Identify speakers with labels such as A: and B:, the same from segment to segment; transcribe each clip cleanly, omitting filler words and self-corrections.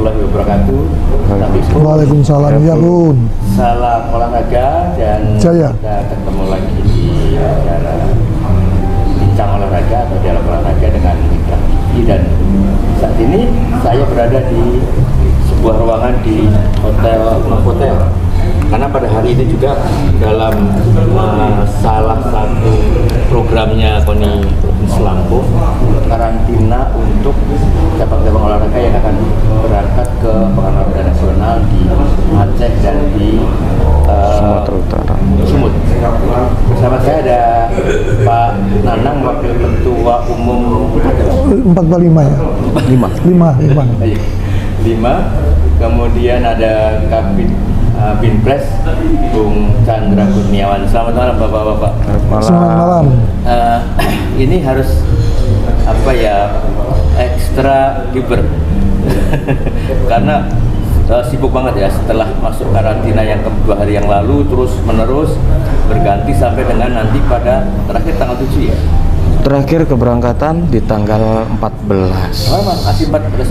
A: warahmatullahi wabarakatuh.
B: Waalaikumsalam ya Bun.
A: Salam olahraga dan
B: Jaya.
A: kita ketemu lagi di acara bincang olahraga atau dialog olahraga dengan Mitra TV, dan saat ini saya berada di sebuah ruangan di hotel. Karena pada hari ini juga dalam salah satu programnya KONI Provinsi Lampung, karantina untuk cabang-cabang olahraga yang akan berangkat ke pekan olahraga nasional di Aceh dan di
C: Sumatera Utara.
A: Sumut. Bersama saya ada Pak Nanang, Wakil Ketua Umum
B: 425 ya?
A: 5. Kemudian ada Kabid Binpres Bung Chandra Kurniawan. Selamat malam Bapak-bapak.
B: Selamat malam.
A: Ini harus ekstra giver karena sibuk banget ya setelah masuk karantina yang kedua hari yang lalu, terus menerus berganti sampai dengan nanti pada terakhir tanggal 7 ya.
C: Terakhir keberangkatan di tanggal 14.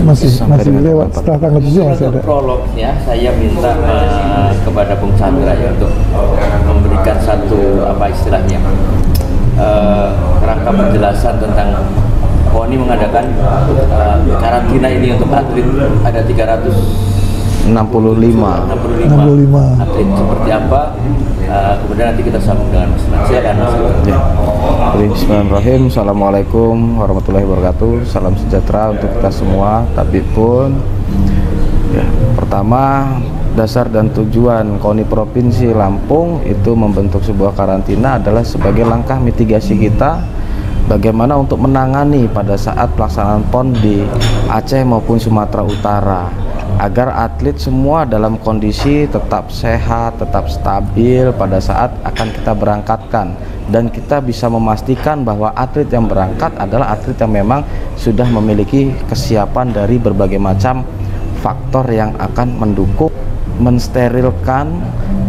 B: Masih lewat setelah tanggal 7 masih ada.
A: Prolognya saya minta kepada Bung Chandra ya untuk memberikan satu rangka penjelasan tentang KONI mengadakan karantina ini untuk atlet. Ada 365 atlet seperti apa, kemudian nanti kita sambung dengan Mas Nadia dan Mas
C: ya. Bismillahirrahmanirrahim. Assalamualaikum warahmatullahi wabarakatuh. Salam sejahtera untuk kita semua. Tapi pun ya, pertama, dasar dan tujuan KONI Provinsi Lampung itu membentuk sebuah karantina adalah sebagai langkah mitigasi kita bagaimana untuk menangani pada saat pelaksanaan PON di Aceh maupun Sumatera Utara, agar atlet semua dalam kondisi tetap sehat, tetap stabil pada saat akan kita berangkatkan, dan kita bisa memastikan bahwa atlet yang berangkat adalah atlet yang memang sudah memiliki kesiapan dari berbagai macam faktor yang akan mendukung, mensterilkan,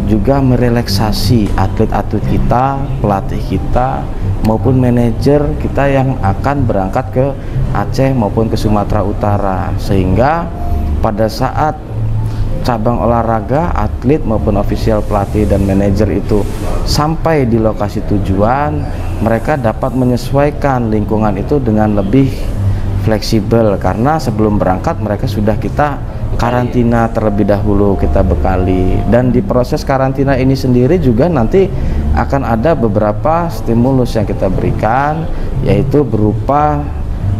C: juga merelaksasi atlet-atlet kita, pelatih kita maupun manajer kita yang akan berangkat ke Aceh maupun ke Sumatera Utara, sehingga pada saat cabang olahraga, atlet maupun ofisial pelatih dan manajer itu sampai di lokasi tujuan, mereka dapat menyesuaikan lingkungan itu dengan lebih fleksibel, karena sebelum berangkat mereka sudah kita karantina terlebih dahulu, kita bekali. Dan di proses karantina ini sendiri juga nanti akan ada beberapa stimulus yang kita berikan, yaitu berupa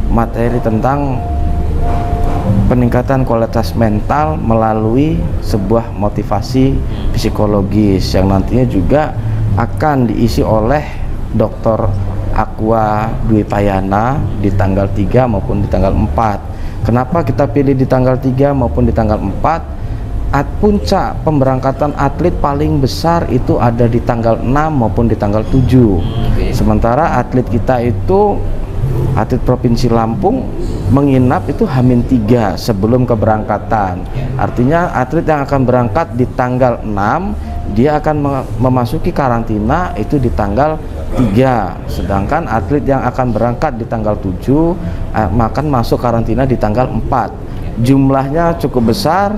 C: materi tentang peningkatan kualitas mental melalui sebuah motivasi psikologis yang nantinya juga akan diisi oleh Dr. Aqua Dwi Payana di tanggal 3 maupun di tanggal 4. Kenapa kita pilih di tanggal 3 maupun di tanggal 4? Puncak pemberangkatan atlet paling besar itu ada di tanggal 6 maupun di tanggal 7. Sementara atlet kita itu, atlet Provinsi Lampung, menginap itu H-3 sebelum keberangkatan. Artinya atlet yang akan berangkat di tanggal 6, dia akan memasuki karantina itu di tanggal 3. Sedangkan atlet yang akan berangkat di tanggal 7 akan masuk karantina di tanggal 4. Jumlahnya cukup besar,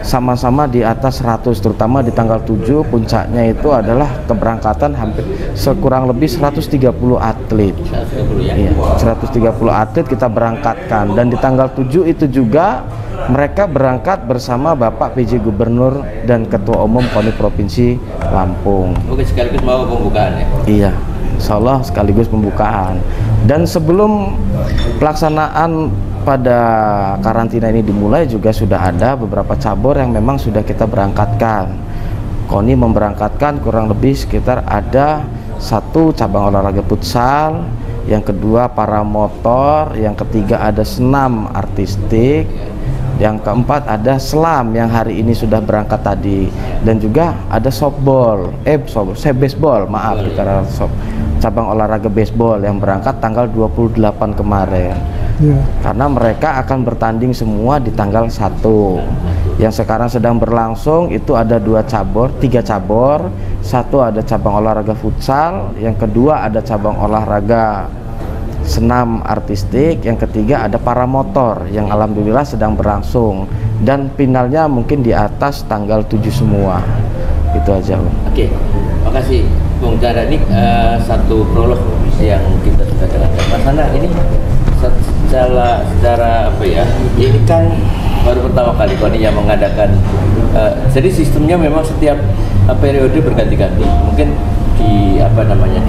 C: sama-sama di atas 100, terutama di tanggal 7 puncaknya itu adalah keberangkatan hampir sekurang lebih 130 atlet.
A: 130 ya?
C: Iya, 130 atlet kita berangkatkan, dan di tanggal 7 itu juga mereka berangkat bersama Bapak PJ Gubernur dan Ketua Umum KONI Provinsi Lampung.
A: Oke, sekaligus mau pembukaan ya?
C: Iya, insya Allah sekaligus pembukaan. Dan sebelum pelaksanaan pada karantina ini dimulai juga sudah ada beberapa cabur yang memang sudah kita berangkatkan. KONI memberangkatkan kurang lebih sekitar ada 1 cabang olahraga futsal, yang kedua paramotor, yang ketiga ada senam artistik, yang keempat ada selam yang hari ini sudah berangkat tadi, dan juga ada softball, baseball, maaf, bicara cabang olahraga baseball yang berangkat tanggal 28 kemarin. Karena mereka akan bertanding semua di tanggal 1. Yang sekarang sedang berlangsung itu ada 3 cabur. Satu ada cabang olahraga futsal, yang kedua ada cabang olahraga senam artistik, yang ketiga ada paramotor yang alhamdulillah sedang berlangsung, dan finalnya mungkin di atas tanggal 7 semua. Itu aja, Bung.
A: Oke, makasih Bung Chandra. Ini satu prolog yang kita sudah jalankan. Mas Hana, ini secara apa ya, ini kan baru pertama kali KONI yang mengadakan, jadi sistemnya memang setiap periode berganti-ganti, mungkin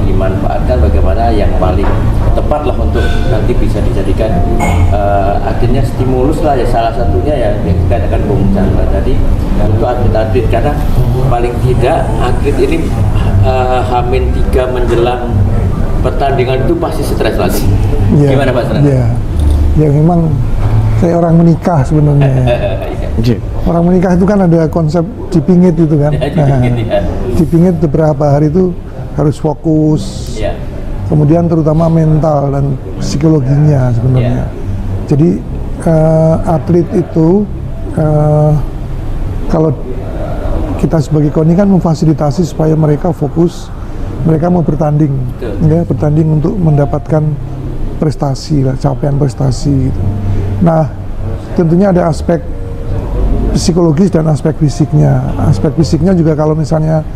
A: dimanfaatkan bagaimana yang paling tepat lah untuk nanti bisa dijadikan akhirnya stimulus lah ya, salah satunya ya yang dikatakan Bung Chandra tadi untuk atlet-atlet, karena paling tidak atlet ini H-3 menjelang pertandingan itu pasti stres lagi.
B: Ya,
A: gimana Pak Sena?
B: Ya memang kayak orang menikah sebenarnya. Orang menikah itu kan ada konsep dipingit itu kan. Dipingit beberapa hari itu harus fokus. Kemudian terutama mental dan psikologinya sebenarnya. Jadi atlet itu kalau kita sebagai KONI kan memfasilitasi supaya mereka fokus, mereka mau bertanding, ya, bertanding untuk mendapatkan prestasi, capaian prestasi gitu. Nah, tentunya ada aspek psikologis dan aspek fisiknya. Aspek fisiknya juga kalau misalnya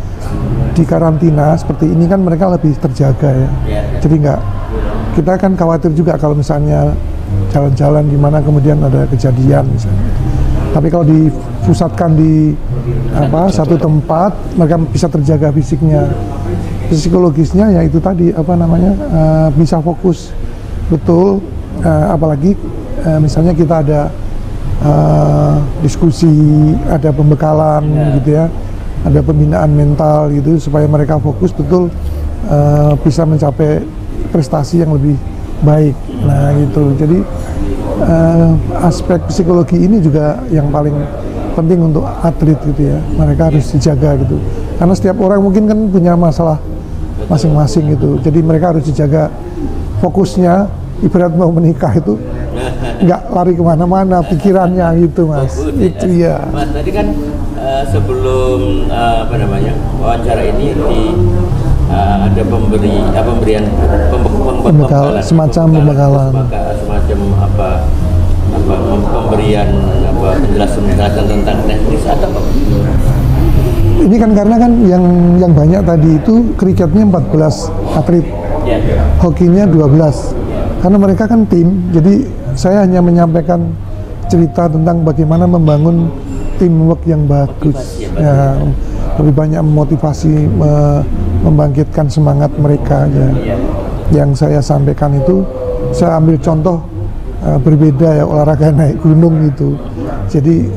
B: di karantina seperti ini kan mereka lebih terjaga ya. Jadi kita kan khawatir juga kalau misalnya jalan-jalan di mana kemudian ada kejadian misalnya. Tapi kalau dipusatkan di satu tempat, mereka bisa terjaga fisiknya. Psikologisnya ya itu tadi bisa fokus betul, apalagi misalnya kita ada diskusi, ada pembekalan gitu ya, ada pembinaan mental gitu supaya mereka fokus betul, bisa mencapai prestasi yang lebih baik. Nah gitu, jadi aspek psikologi ini juga yang paling penting untuk atlet gitu ya, mereka harus dijaga gitu, karena setiap orang mungkin kan punya masalah masing-masing gitu, jadi mereka harus dijaga fokusnya. Ibarat mau menikah itu nggak lari kemana-mana pikirannya gitu Mas. Itu ya.
A: Mas tadi kan sebelum wawancara ini ada pemberian pembekalan,
B: semacam pembekalan,
A: pemberian penjelasan tentang teknis atau apa?
B: Ini kan karena kan yang banyak tadi itu kriketnya 14 atlet, hokinya 12. Karena mereka kan tim, jadi saya hanya menyampaikan cerita tentang bagaimana membangun teamwork yang bagus, ya, lebih banyak memotivasi, membangkitkan semangat mereka ya. Yang saya sampaikan itu, saya ambil contoh berbeda ya, olahraga naik gunung itu. Jadi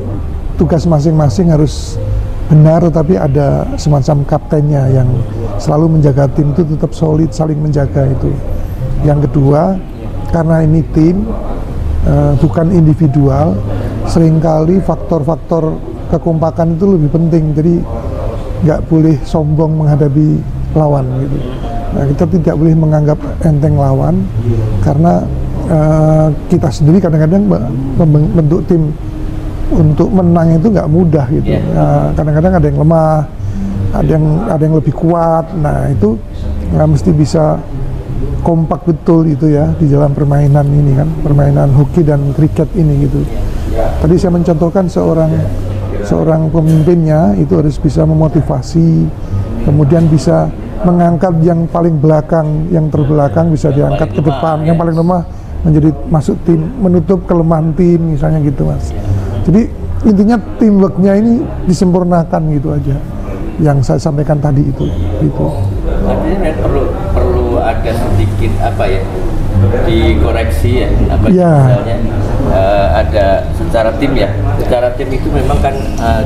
B: tugas masing-masing harus benar, tapi ada semacam kaptennya yang selalu menjaga tim itu tetap solid, saling menjaga itu. Yang kedua, karena ini tim, bukan individual, seringkali faktor-faktor kekompakan itu lebih penting, jadi nggak boleh sombong menghadapi lawan gitu. Nah, kita tidak boleh menganggap enteng lawan, karena kita sendiri kadang-kadang membentuk tim untuk menang itu nggak mudah gitu. Kadang-kadang ada yang lemah, ada yang lebih kuat. Nah itu mesti bisa kompak betul itu ya di dalam permainan ini kan, permainan hoki dan kriket ini gitu. Tadi saya mencontohkan seorang pemimpinnya itu harus bisa memotivasi, kemudian bisa mengangkat yang paling belakang, yang terbelakang bisa diangkat ke depan, yang paling lemah menjadi masuk tim, menutup kelemahan tim misalnya gitu Mas. Jadi intinya teamworknya ini disempurnakan gitu aja, yang saya sampaikan tadi itu.
A: Artinya perlu ada sedikit dikoreksi ya, misalnya ada secara tim ya. Secara tim itu memang kan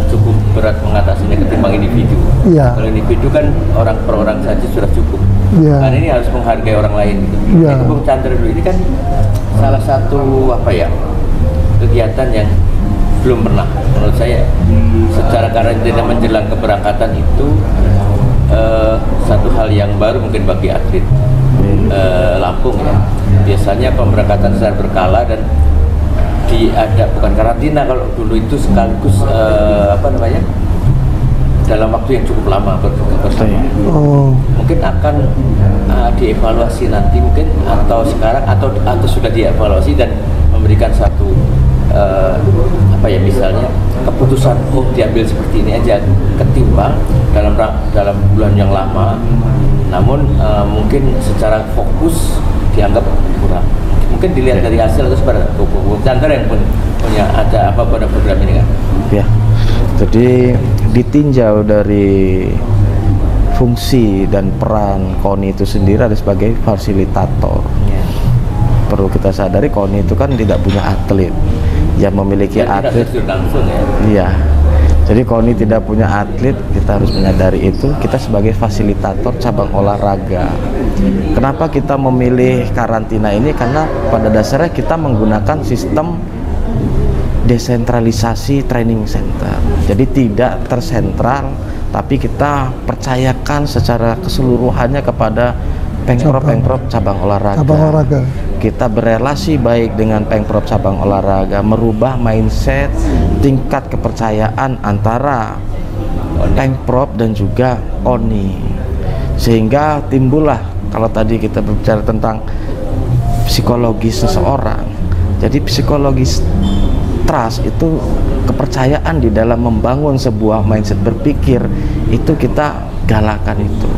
A: cukup berat mengatasinya ketimbang individu. Kalau individu kan orang per orang saja sudah cukup. Karena ini harus menghargai orang lain gitu. Itu Bung Chandra dulu ini kan salah satu kegiatan yang belum pernah menurut saya secara karantina menjelang keberangkatan itu satu hal yang baru mungkin bagi atlet Lampung ya. Biasanya pemberangkatan secara berkala dan bukan karantina, kalau dulu itu sekaligus dalam waktu yang cukup lama bersama. Mungkin akan dievaluasi nanti mungkin, atau sekarang atau sudah dievaluasi dan memberikan satu misalnya keputusan diambil seperti ini aja, ketimbang dalam bulan yang lama namun mungkin secara fokus dianggap kurang. Mungkin dilihat dari hasil itu sebenarnya Bu Chandra yang punya ada apa pada program ini kan?
C: Ya, jadi ditinjau dari fungsi dan peran KONI itu sendiri ada sebagai fasilitator. Perlu kita sadari KONI itu kan tidak punya atlet yang memiliki atlet
A: langsung ya.
C: Iya. Jadi KONI tidak punya atlet, kita harus menyadari itu. Kita sebagai fasilitator cabang olahraga. Kenapa kita memilih karantina ini? Karena pada dasarnya kita menggunakan sistem desentralisasi training center. Jadi tidak tersentral, tapi kita percayakan secara keseluruhannya kepada pengprov cabang olahraga. Kita berelasi baik dengan pengprov cabang olahraga, merubah mindset, tingkat kepercayaan antara pengprov dan juga KONI, sehingga timbullah, kalau tadi kita berbicara tentang psikologis seseorang, jadi psikologis trust itu kepercayaan di dalam membangun sebuah mindset berpikir, itu kita galakan itu,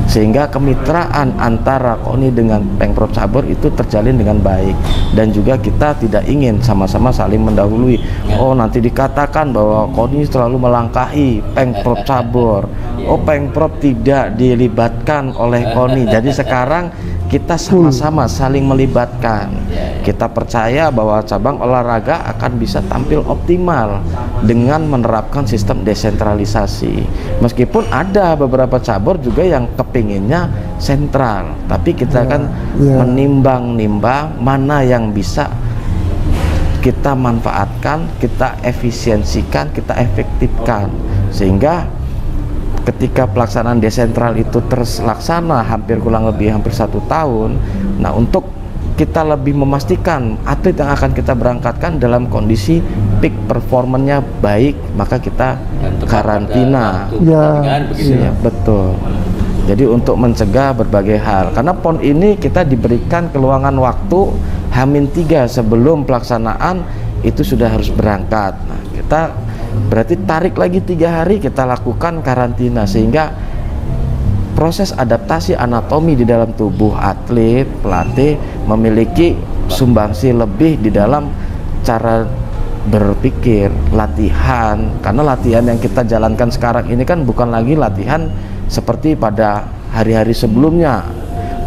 C: sehingga kemitraan antara KONI dengan pengprov cabur itu terjalin dengan baik. Dan juga kita tidak ingin sama-sama saling mendahului. Oh, nanti dikatakan bahwa KONI selalu melangkahi pengprov cabur, oh pengprov tidak dilibatkan oleh KONI. Jadi sekarang kita sama-sama saling melibatkan. Kita percaya bahwa cabang olahraga akan bisa tampil optimal dengan menerapkan sistem desentralisasi. Meskipun ada beberapa cabur juga yang kepinginnya sentral, tapi kita kan menimbang-nimbang mana yang bisa kita manfaatkan, kita efisiensikan, kita efektifkan, sehingga ketika pelaksanaan desentral itu terlaksana hampir 1 tahun. Nah, untuk kita lebih memastikan atlet yang akan kita berangkatkan dalam kondisi peak performanya baik, maka kita karantina. Ya, betul. Jadi untuk mencegah berbagai hal, karena PON ini kita diberikan keluangan waktu H-3 sebelum pelaksanaan itu sudah harus berangkat. Nah, kita berarti tarik lagi 3 hari kita lakukan karantina, sehingga proses adaptasi anatomi di dalam tubuh atlet, pelatih memiliki sumbangsi lebih di dalam cara berpikir, latihan. Karena latihan yang kita jalankan sekarang ini kan bukan lagi latihan seperti pada hari-hari sebelumnya,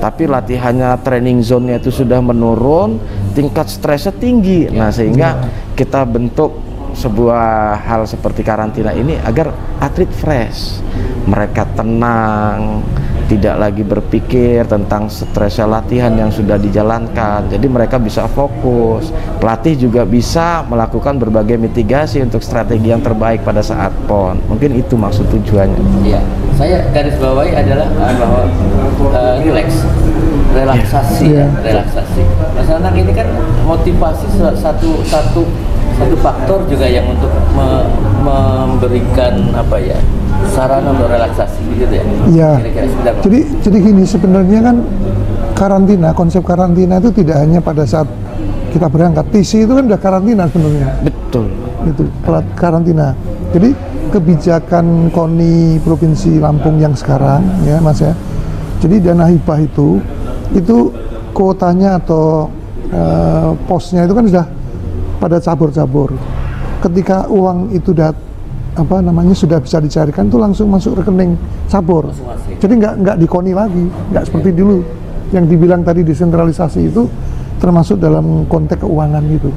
C: tapi latihannya training zone-nya itu sudah menurun, tingkat stresnya tinggi. Nah, sehingga kita bentuk sebuah hal seperti karantina ini agar atlet fresh, mereka tenang, tidak lagi berpikir tentang stresnya latihan yang sudah dijalankan. Jadi mereka bisa fokus, pelatih juga bisa melakukan berbagai mitigasi untuk strategi yang terbaik pada saat PON. Mungkin itu maksud tujuannya.
A: Iya, saya garis bawahi adalah bahwa relaksasi. Mas Nanang, ini kan motivasi satu faktor juga yang untuk memberikan sarana untuk relaksasi gitu ya.
B: Iya. Jadi gini, sebenarnya kan konsep karantina itu tidak hanya pada saat kita berangkat. TC itu kan udah karantina sebenarnya.
C: Betul.
B: Itu karantina. Jadi kebijakan KONI Provinsi Lampung yang sekarang ya Mas ya. Jadi dana hibah itu kuotanya atau posnya itu kan sudah pada cabur-cabur. Ketika uang itu sudah bisa dicarikan, itu langsung masuk rekening cabur. Jadi nggak di KONI lagi, nggak seperti dulu yang dibilang tadi desentralisasi itu termasuk dalam konteks keuangan gitu.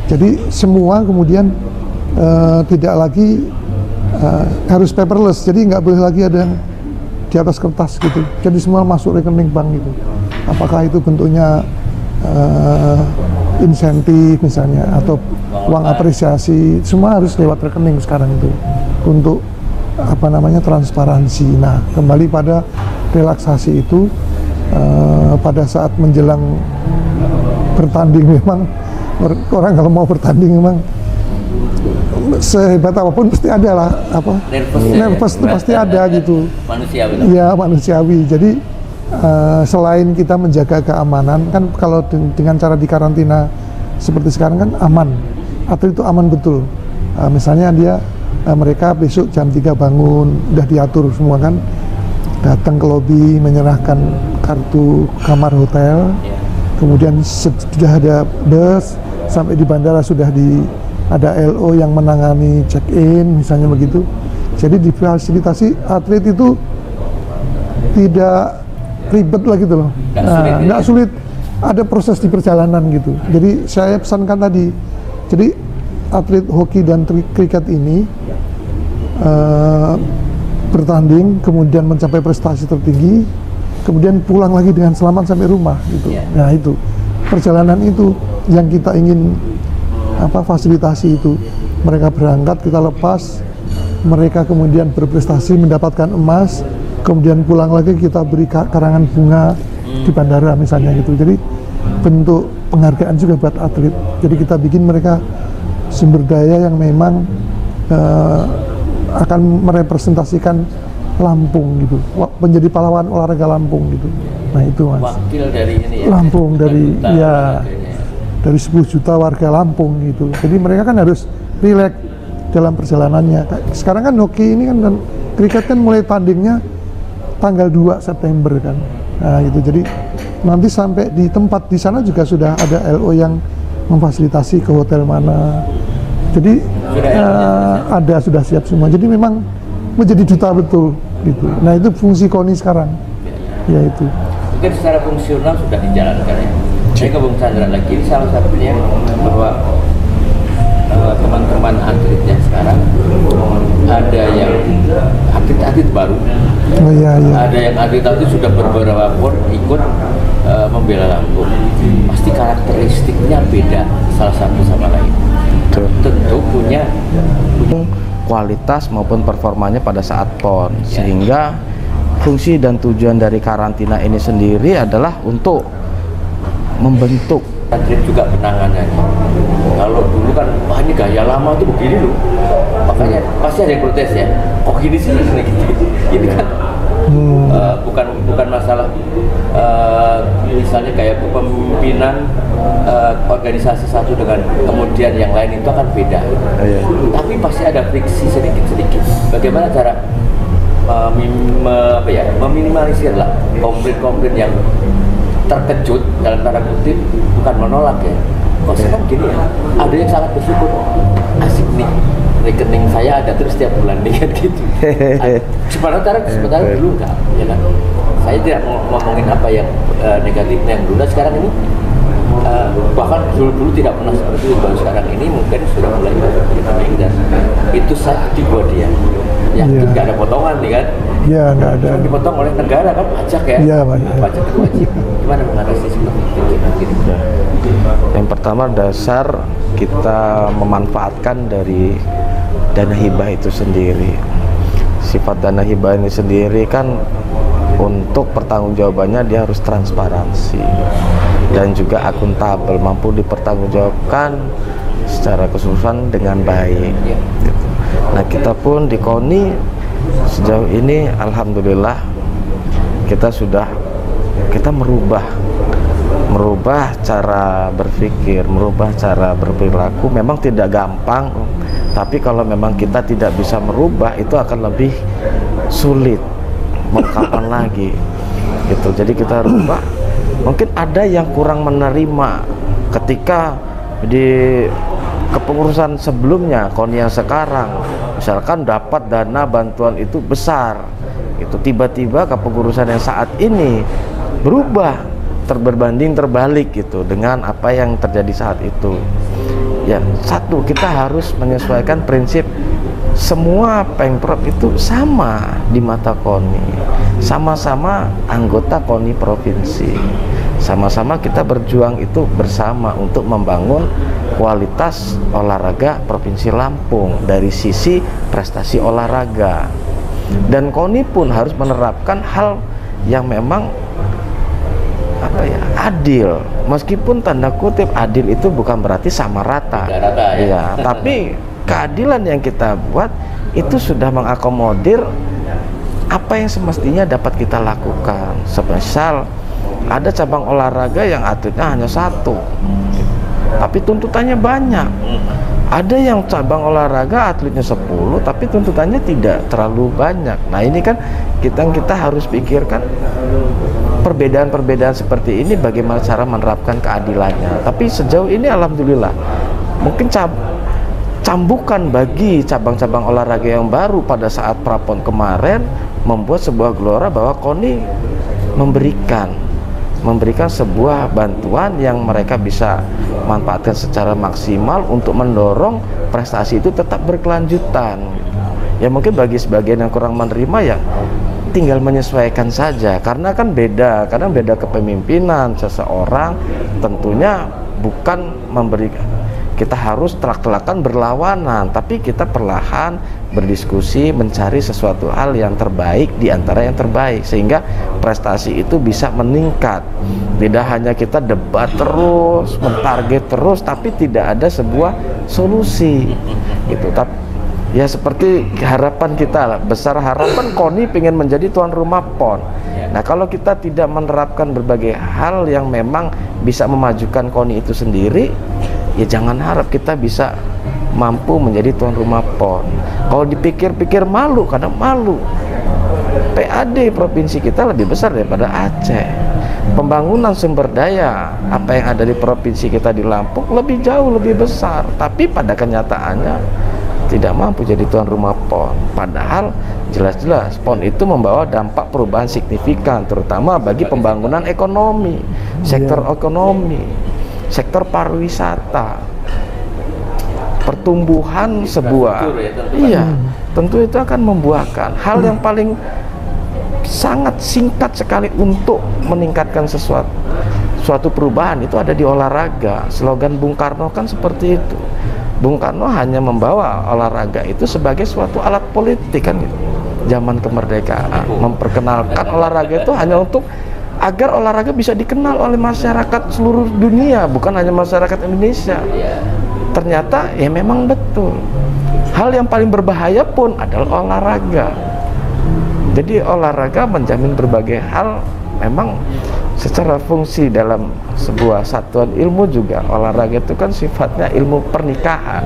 B: Jadi semua kemudian tidak lagi harus paperless, jadi nggak boleh lagi ada yang di atas kertas gitu. Jadi semua masuk rekening bank gitu. Apakah itu bentuknya insentif misalnya atau uang apresiasi, semua harus lewat rekening sekarang itu untuk transparansi. Nah, kembali pada relaksasi itu pada saat menjelang bertanding, memang orang kalau mau bertanding memang sehebat apapun pasti ada lah apa nervous itu pasti ada gitu.
A: Manusiawi.
B: Ya manusiawi. Jadi selain kita menjaga keamanan kan kalau dengan cara dikarantina seperti sekarang kan aman, atlet itu aman betul. Misalnya mereka besok jam 3 bangun, udah diatur semua kan, datang ke lobi menyerahkan kartu kamar hotel, kemudian sudah ada bus sampai di bandara, sudah ada LO yang menangani check-in misalnya begitu. Jadi difasilitasi atlet itu tidak ribet lah gitu loh, nggak sulit, ada proses di perjalanan gitu. Jadi saya pesankan tadi, jadi atlet hoki dan kriket ini bertanding, kemudian mencapai prestasi tertinggi, kemudian pulang lagi dengan selamat sampai rumah gitu. Nah itu perjalanan itu yang kita ingin fasilitasi itu. Mereka berangkat, kita lepas, mereka kemudian berprestasi mendapatkan emas, kemudian pulang lagi kita beri karangan bunga di bandara misalnya gitu. Jadi bentuk penghargaan juga buat atlet. Jadi kita bikin mereka sumber daya yang memang akan merepresentasikan Lampung gitu, menjadi pahlawan olahraga Lampung gitu. Nah itu Mas,
A: wakil dari ini ya,
B: Lampung dari dari 10 juta warga Lampung gitu. Jadi mereka kan harus rileks dalam perjalanannya. Sekarang kan hoki ini kan dan kriket kan mulai tandingnya tanggal 2 September kan. Nah gitu, jadi nanti sampai di tempat di sana juga sudah ada LO yang memfasilitasi ke hotel mana. Jadi sudah siap semua. Jadi memang menjadi duta betul gitu. Nah itu fungsi KONI sekarang. Ya itu.
A: Mungkin secara fungsional sudah dijalankan ya. Saya ke Bung Chandra lagi, ini salah satunya bahwa teman-teman atletnya sekarang ada yang atlet baru, ada yang atlet sudah beberapa pun ikut membela Lampung. Pasti karakteristiknya beda salah satu sama lain. Tentu punya
C: kualitas maupun performanya pada saat PON, sehingga fungsi dan tujuan dari karantina ini sendiri adalah untuk membentuk
A: atlet juga penanganannya. Kalau dulu kan, wah ini gaya lama tuh begini loh, makanya pasti ada yang protes ya, kok gini sih gitu. Ini kan bukan masalah misalnya kayak kepemimpinan organisasi satu dengan kemudian yang lain itu akan beda. Tapi pasti ada friksi sedikit-sedikit. Bagaimana cara meminimalisir lah konflik-konflik yang terkejut dalam tanda kutip, bukan menolak ya. Kok sekarang gini ya, ada yang sangat bersyukur, asik nih, rekening saya ada terus setiap bulan nih kan gitu. Sebenarnya dulu enggak, ya kan. Saya tidak ngomongin apa yang negatifnya yang dulu, sekarang ini bahkan dulu tidak pernah seperti itu, baru sekarang ini mungkin sudah mulai rekening, dan itu sakti buat dia. Ya, nggak ada potongan nih kan?
B: Iya, nggak ada.
A: Dipotong oleh negara kan, pajak ya?
B: Iya,
A: pajak itu wajib. Gimana mengatasi seperti itu?
C: Yang pertama, dasar kita memanfaatkan dari dana hibah itu sendiri. Sifat dana hibah ini sendiri kan untuk pertanggungjawabannya dia harus transparansi dan juga akuntabel, mampu dipertanggungjawabkan secara keseluruhan dengan baik. Nah kita pun di KONI sejauh ini alhamdulillah kita merubah cara berpikir, merubah cara berperilaku. Memang tidak gampang, tapi kalau memang kita tidak bisa merubah itu akan lebih sulit. Mau kapan lagi gitu. Jadi kita rubah. Mungkin ada yang kurang menerima ketika di kepengurusan sebelumnya, KONI yang sekarang misalkan dapat dana bantuan itu besar, itu tiba-tiba kepengurusan yang saat ini berubah, berbanding terbalik gitu dengan apa yang terjadi saat itu. Ya, satu, kita harus menyesuaikan prinsip semua Pemprov itu sama di mata KONI, sama-sama anggota KONI provinsi, sama-sama kita berjuang itu bersama untuk membangun kualitas olahraga Provinsi Lampung dari sisi prestasi olahraga. Dan KONI pun harus menerapkan hal yang memang adil, meskipun tanda kutip adil itu bukan berarti sama rata,
A: ya.
C: Tapi keadilan yang kita buat itu sudah mengakomodir apa yang semestinya dapat kita lakukan. Semisal ada cabang olahraga yang atletnya hanya 1, tapi tuntutannya banyak. Ada yang cabang olahraga atletnya 10, tapi tuntutannya tidak terlalu banyak. Nah ini kan kita harus pikirkan perbedaan-perbedaan seperti ini, bagaimana cara menerapkan keadilannya. Tapi sejauh ini alhamdulillah, mungkin cambukan bagi cabang-cabang olahraga yang baru pada saat Prapon kemarin membuat sebuah gelora bahwa KONI memberikan sebuah bantuan yang mereka bisa manfaatkan secara maksimal untuk mendorong prestasi itu tetap berkelanjutan. Ya mungkin bagi sebagian yang kurang menerima ya tinggal menyesuaikan saja, karena kan kadang beda kepemimpinan seseorang, tentunya bukan memberikan, kita harus telak-telakan berlawanan, tapi kita perlahan berdiskusi mencari sesuatu hal yang terbaik di antara yang terbaik, sehingga prestasi itu bisa meningkat. Tidak hanya kita debat terus, mentarget terus, tapi tidak ada sebuah solusi gitu. Tapi ya seperti harapan kita lah, besar harapan KONI pengen menjadi tuan rumah PON. Nah kalau kita tidak menerapkan berbagai hal yang memang bisa memajukan KONI itu sendiri, ya jangan harap kita bisa mampu menjadi tuan rumah PON. Kalau dipikir-pikir malu, kadang malu. PAD provinsi kita lebih besar daripada Aceh. Pembangunan sumber daya apa yang ada di provinsi kita di Lampung lebih jauh lebih besar, tapi pada kenyataannya tidak mampu jadi tuan rumah PON. Padahal jelas-jelas PON itu membawa dampak perubahan signifikan, terutama bagi pembangunan ekonomi, sektor ekonomi, sektor pariwisata, pertumbuhan sebuah, iya, tentu itu akan membuahkan hal yang paling sangat singkat sekali untuk meningkatkan suatu perubahan itu ada di olahraga. Slogan Bung Karno kan seperti itu. Bung Karno hanya membawa olahraga itu sebagai suatu alat politik kan gitu. Zaman kemerdekaan memperkenalkan olahraga itu hanya untuk agar olahraga bisa dikenal oleh masyarakat seluruh dunia, bukan hanya masyarakat Indonesia. Ternyata ya memang betul, hal yang paling berbahaya pun adalah olahraga. Jadi olahraga menjamin berbagai hal. Memang secara fungsi dalam sebuah satuan ilmu juga olahraga itu kan sifatnya ilmu pernikahan,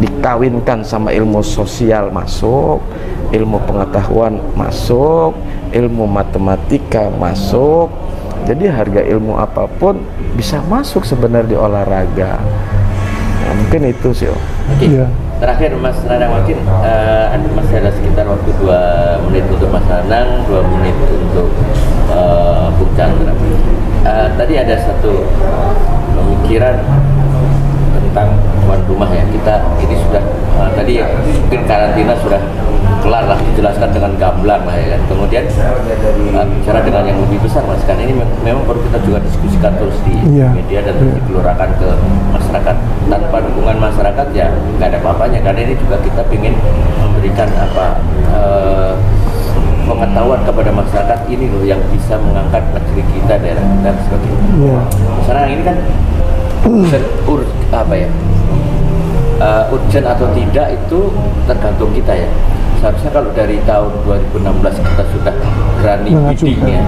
C: dikawinkan sama ilmu sosial masuk, ilmu pengetahuan masuk, ilmu matematika masuk. Jadi harga ilmu apapun bisa masuk sebenarnya di olahraga. Nah, mungkin itu sih.
B: Iya.
A: Terakhir Mas Nanang, mungkin masih ada sekitar waktu 2 menit untuk Mas Nanang, 2 menit untuk Bung Chandra. Tadi ada satu pemikiran tentang tuan rumah ya. Kita ini sudah tadi mungkin karantina sudah kelar lah, dijelaskan dengan gamblang lah ya kan. Kemudian bicara dengan yang lebih besar Mas, kan ini memang perlu kita juga diskusikan terus di media dan dikelurakan ke masyarakat. Tanpa dukungan masyarakat ya nggak ada apa-apanya, karena ini juga kita ingin memberikan pengetahuan kepada masyarakat ini loh yang bisa mengangkat negeri kita, daerah kita sebagainya. Sekarang ini kan urgent atau tidak itu tergantung kita ya. Seharusnya kalau dari tahun 2016 kita sudah berani bidding ya,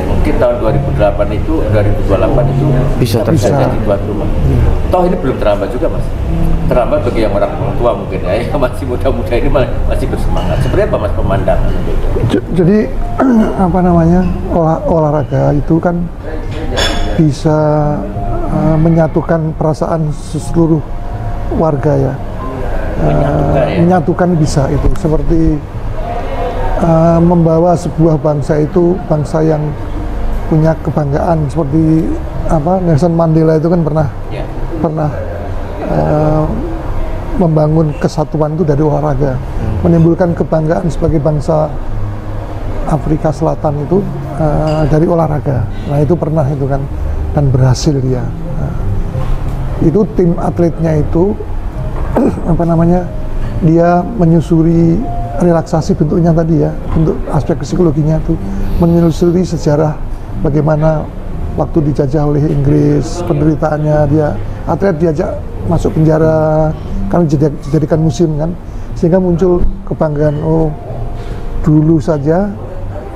A: mungkin tahun 2028 itu 2028 itu bisa terjadi tuan rumah. Toh ini belum terlambat juga Mas, terlambat bagi yang orang tua mungkin ya, yang masih muda-muda ini masih bersemangat. Seperti apa Mas pemandangan?
B: Jadi apa namanya, olahraga itu kan bisa menyatukan perasaan seluruh warga ya. Menyatukan bisa itu, seperti membawa sebuah bangsa itu, bangsa yang punya kebanggaan, seperti Nelson Mandela itu kan pernah membangun kesatuan itu dari olahraga, menimbulkan kebanggaan sebagai bangsa Afrika Selatan itu dari olahraga. Nah itu pernah itu kan, dan berhasil dia. Itu tim atletnya itu dia menyusuri relaksasi bentuknya tadi ya, bentuk aspek psikologinya itu menyusuri sejarah bagaimana waktu dijajah oleh Inggris, penderitaannya dia, atlet diajak masuk penjara, kan dijadikan museum kan, sehingga muncul kebanggaan, oh dulu saja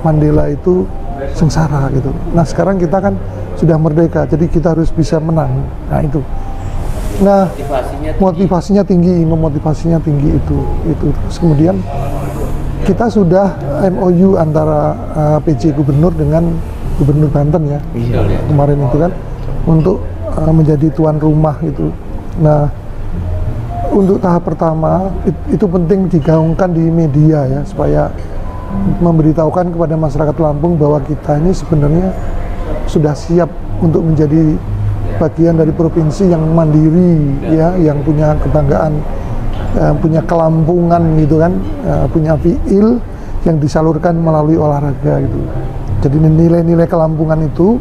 B: Mandela itu sengsara gitu. Nah sekarang kita kan sudah merdeka, jadi kita harus bisa menang. Nah itu. Nah motivasinya tinggi, memotivasinya tinggi itu. Terus kemudian kita sudah MOU antara PJ Gubernur dengan Gubernur Banten ya, kemarin itu kan, untuk menjadi tuan rumah itu. Nah untuk tahap pertama itu penting digaungkan di media ya, supaya memberitahukan kepada masyarakat Lampung bahwa kita ini sebenarnya sudah siap untuk menjadi bagian dari provinsi yang mandiri ya, yang punya kebanggaan, punya kelampungan gitu kan, punya fiil yang disalurkan melalui olahraga gitu. Jadi nilai-nilai kelampungan itu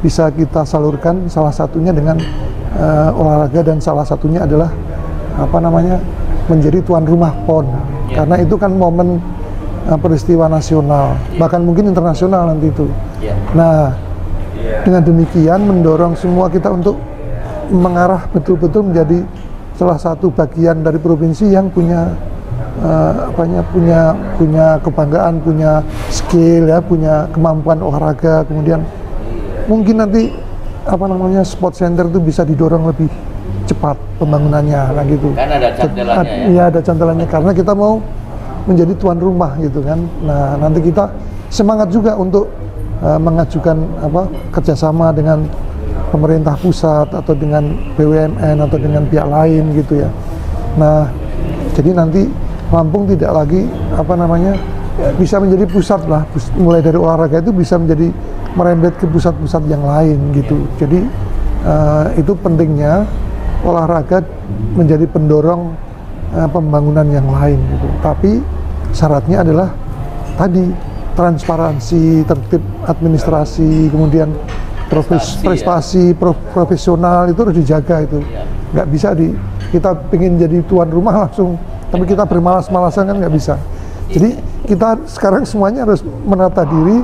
B: bisa kita salurkan salah satunya dengan olahraga, dan salah satunya adalah menjadi tuan rumah PON, karena itu kan momen peristiwa nasional, bahkan mungkin internasional nanti itu. Nah dengan demikian mendorong semua kita untuk mengarah betul-betul menjadi salah satu bagian dari provinsi yang punya punya kebanggaan, punya skill ya, punya kemampuan olahraga. Kemudian mungkin nanti sport center itu bisa didorong lebih cepat pembangunannya, nah gitu.
A: Kan ada cantelannya ya?
B: Iya ada cantelannya, karena kita mau menjadi tuan rumah gitu kan. Nah nanti kita semangat juga untuk mengajukan kerjasama dengan pemerintah pusat atau dengan BUMN atau dengan pihak lain gitu ya. Nah jadi nanti Lampung tidak lagi bisa menjadi pusat lah, mulai dari olahraga itu bisa menjadi merembet ke pusat-pusat yang lain gitu. Jadi itu pentingnya olahraga menjadi pendorong pembangunan yang lain gitu. Tapi syaratnya adalah tadi transparansi, tertib administrasi, kemudian prestasi profesional itu harus dijaga itu. Nggak bisa kita pengen jadi tuan rumah langsung, tapi kita bermalas-malasan kan nggak bisa. Jadi kita sekarang semuanya harus menata diri,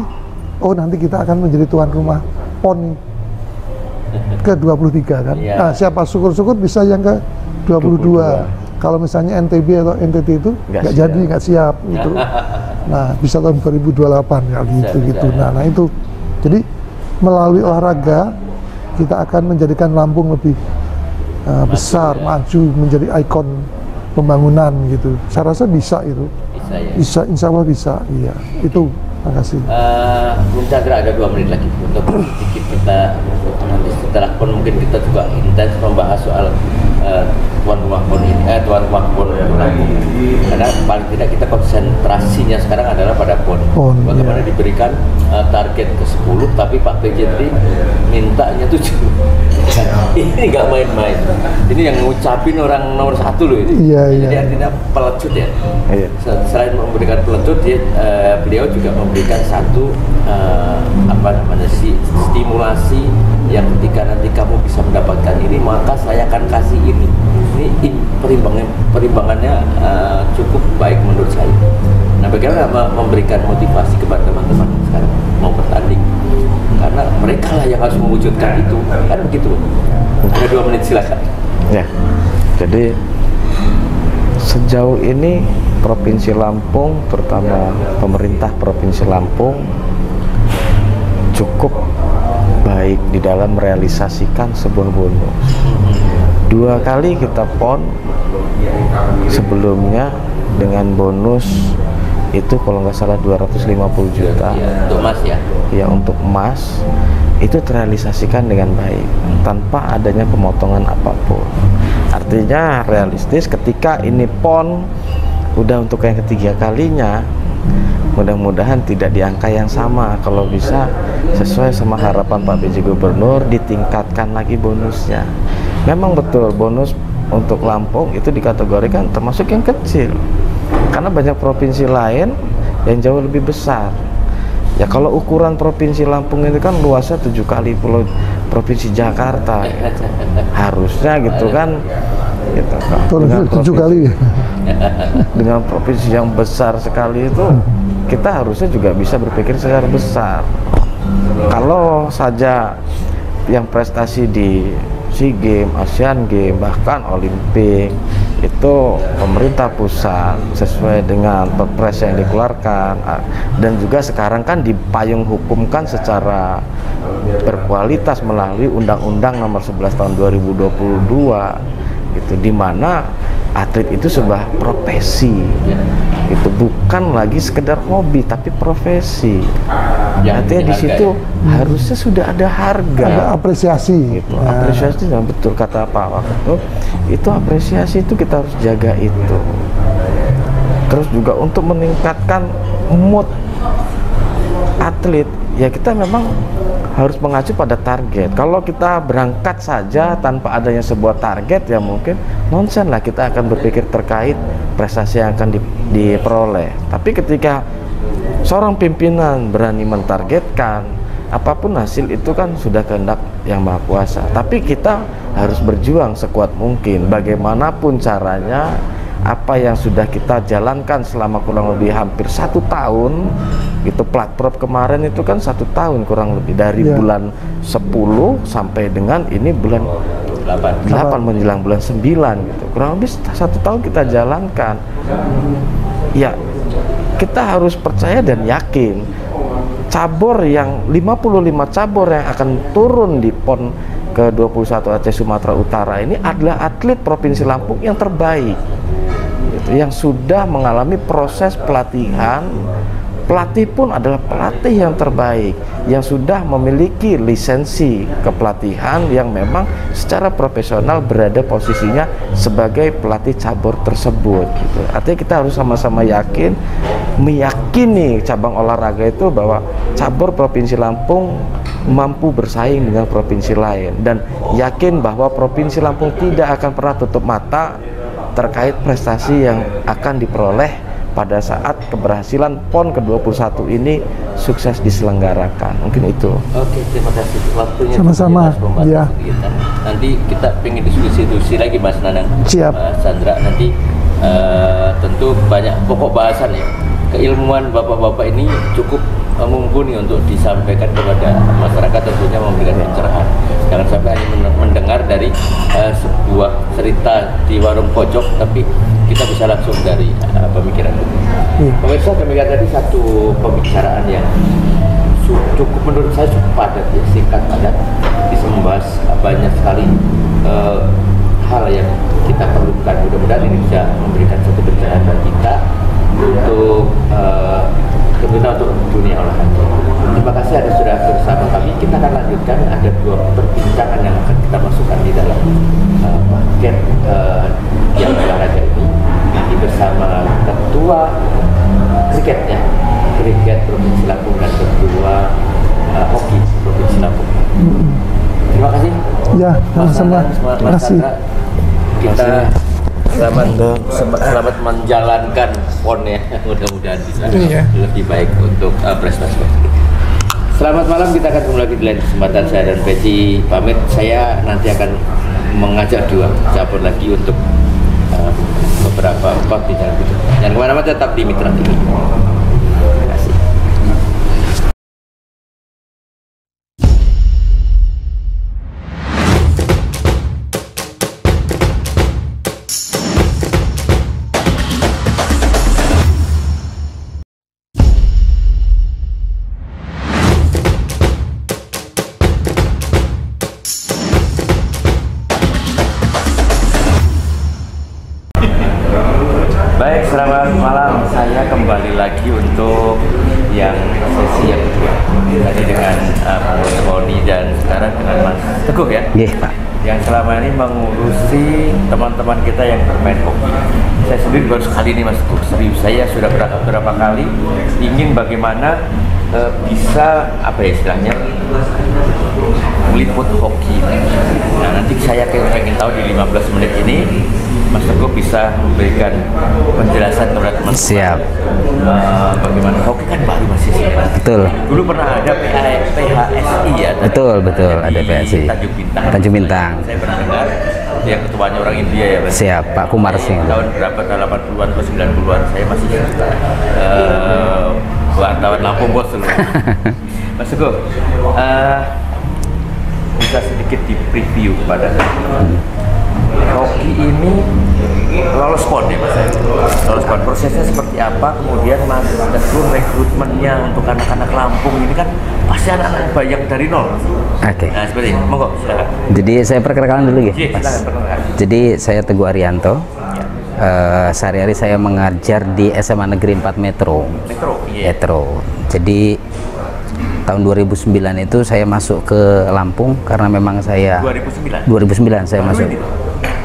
B: oh nanti kita akan menjadi tuan rumah PON ke-23 kan. Nah siapa syukur-syukur bisa yang ke-22. Kalau misalnya NTB atau NTT itu nggak jadi, nggak siap gitu. Nah bisa tahun 2028 kali itu gitu. Nah itu jadi melalui olahraga kita akan menjadikan Lampung lebih besar, maju, menjadi ikon pembangunan gitu. Saya rasa bisa itu. Bisa, insya Allah bisa. Iya, itu. Terima kasih.
A: Bung Chandra, ada 2 menit lagi untuk sedikit kita nanti setelah pun mungkin kita juga intens membahas soal tuan rumah PON ini, tuan rumah PON Lampung. Karena paling tidak kita konsentrasinya sekarang adalah pada PON. Bagaimana diberikan target ke-10, tapi Pak PJ mintanya 7. Ini nggak main-main. Ini yang ngucapin orang nomor 1 loh ini. Jadi artinya pelecut ya. Selain memberikan pelecut, beliau juga memberikan satu stimulasi yang ketika nanti kamu bisa mendapatkan ini, maka saya akan kasih ini. Ini perimbangannya cukup baik menurut saya. Nah, bagaimana memberikan motivasi kepada teman-teman sekarang mau bertanding? Karena mereka lah yang harus mewujudkan itu, kan begitu. Ada 2 menit silakan.
C: Ya, jadi sejauh ini Provinsi Lampung, terutama pemerintah Provinsi Lampung, cukup baik di dalam merealisasikan sebuah bonus. 2 kali kita PON sebelumnya dengan bonus itu kalau nggak salah 250 juta
A: untuk emas ya?
C: Ya, untuk emas itu terrealisasikan dengan baik tanpa adanya pemotongan apapun. Artinya realistis ketika ini PON udah untuk yang ketiga kalinya, mudah-mudahan tidak di angka yang sama. Kalau bisa sesuai sama harapan Pak PJ Gubernur, ditingkatkan lagi bonusnya. Memang betul bonus untuk Lampung itu dikategorikan termasuk yang kecil, karena banyak provinsi lain yang jauh lebih besar. Ya kalau ukuran provinsi Lampung itu kan luasnya 7 kali pulau provinsi Jakarta gitu. Harusnya gitu kan gitu, dengan
B: 7 kali
C: dengan provinsi yang besar sekali itu, kita harusnya juga bisa berpikir secara besar. Kalau saja yang prestasi di SEA Games, Asian Games, bahkan Olimpik itu pemerintah pusat sesuai dengan perpres yang dikeluarkan, dan juga sekarang kan dipayung hukumkan secara berkualitas melalui Undang-Undang Nomor 11 Tahun 2022 gitu, di mana atlet itu sebuah profesi, itu bukan lagi sekedar hobi tapi profesi. Artinya di situ harusnya sudah ada harga,
B: ada apresiasi
C: gitu. Apresiasi, yang betul kata Pak Waktu, itu apresiasi itu kita harus jaga itu. Terus juga untuk meningkatkan mood atlet, ya kita memang harus mengacu pada target. Kalau kita berangkat saja tanpa adanya sebuah target, ya mungkin nonsen lah kita akan berpikir terkait prestasi yang akan diperoleh. Tapi ketika seorang pimpinan berani mentargetkan, apapun hasil itu kan sudah kehendak Yang Maha Kuasa. Tapi kita harus berjuang sekuat mungkin, bagaimanapun caranya. Apa yang sudah kita jalankan selama kurang lebih hampir 1 tahun, itu Platprop kemarin itu kan 1 tahun kurang lebih, dari bulan 10 sampai dengan ini bulan 8 menjelang bulan 9 gitu, kurang lebih 1 tahun kita jalankan. Ya, kita harus percaya dan yakin cabur yang 55 cabur yang akan turun di PON ke-21 Aceh Sumatera Utara ini adalah atlet Provinsi Lampung yang terbaik gitu, yang sudah mengalami proses pelatihan. Pelatih pun adalah pelatih yang terbaik, yang sudah memiliki lisensi kepelatihan, yang memang secara profesional berada posisinya sebagai pelatih cabur tersebut gitu. Artinya kita harus sama-sama yakin, meyakini cabang olahraga itu bahwa cabur Provinsi Lampung mampu bersaing dengan provinsi lain, dan yakin bahwa Provinsi Lampung tidak akan pernah tutup mata terkait prestasi yang akan diperoleh pada saat keberhasilan PON ke-21 ini sukses diselenggarakan. Mungkin itu.
A: Oke, terima kasih waktunya.
B: Sama-sama. Ya.
A: Nanti kita pengen diskusi lagi Mas Nanang.
B: Siap.
A: Sandra, nanti tentu banyak pokok bahasan ya. Keilmuan bapak-bapak ini cukup mumpuni untuk disampaikan kepada masyarakat, tentunya memberikan pencerahan. Jangan sampai hanya mendengar dari sebuah cerita di warung pojok, tapi kita bisa langsung dari pemikiran. Pemirsa, demikian tadi satu pembicaraan yang cukup menurut saya cukup padat, ya, singkat padat, bisa membahas banyak sekali hal yang kita perlukan. Mudah-mudahan ini bisa memberikan satu pencerahan bagi kita untuk tentunya untuk dunia olahraga. Terima kasih Anda sudah bersama kami. Kita akan lanjutkan, ada 2 perbincangan yang akan kita masukkan di dalam paket yang olahraga ini bersama Ketua Kriket ya, Kriket Provinsi Lampung, dan Ketua Hoki Provinsi Lampung. Terima kasih.
B: Ya, sama-sama. Terima kasih.
A: Kita selamat menjalankan PON ya, mudah-mudahan bisa lebih baik untuk prestasi. Selamat malam, kita akan kembali lagi di lain kesempatan. Saya dan Peci pamit. Saya nanti akan mengajak 2 cabur lagi untuk beberapa pot di dalam itu. Jangan kemana-mana, tetap di Mitra TV. Terima kasih. Baik, selamat malam. Saya kembali lagi untuk yang sesi yang kedua. Tadi dengan Mas Roni dan sekarang dengan Mas Teguh ya.
C: Iya, Pak.
A: Yang selama ini mengurusi teman-teman kita yang bermain hoki. Saya sendiri baru sekali ini Mas Teguh. Serius, saya sudah berapa kali ingin bagaimana bisa apa ya istilahnya meliput hoki. Nah, nanti saya pengen tahu di 15 menit ini Mas Teguh bisa memberikan penjelasan kepada teman-teman.
D: Siap.
A: Bagaimana hoki kan baru masih siapa?
D: Betul.
A: Dulu pernah ada PHSI ya.
D: Betul, ada PHSI. Tanjung Bintang.
A: Saya pernah dengar yang ketuanya orang India ya.
D: Siap, Pak Kumar Singh.
A: Tahun berapa? 80-an atau 90-an saya masih wartawan Lampung Bos dulu. Mas Teguh, bisa sedikit di preview kepada hoki ini lolos PON ya Mas. Lolos PON, prosesnya seperti apa? Kemudian Mas Teguh rekrutmennya untuk anak-anak Lampung ini kan pasti anak-anak banyak dari nol.
D: Oke.
A: Nah seperti ini, monggo silakan.
D: Jadi saya perkenalkan dulu ya,
A: Iya,
D: Mas.
A: silakan perkenalkan.
D: Jadi saya Teguh Arianto. Sehari-hari saya mengajar di SMA Negeri 4 Metro. Metro. Jadi tahun 2009 itu saya masuk ke Lampung karena memang saya 2009 saya masuk.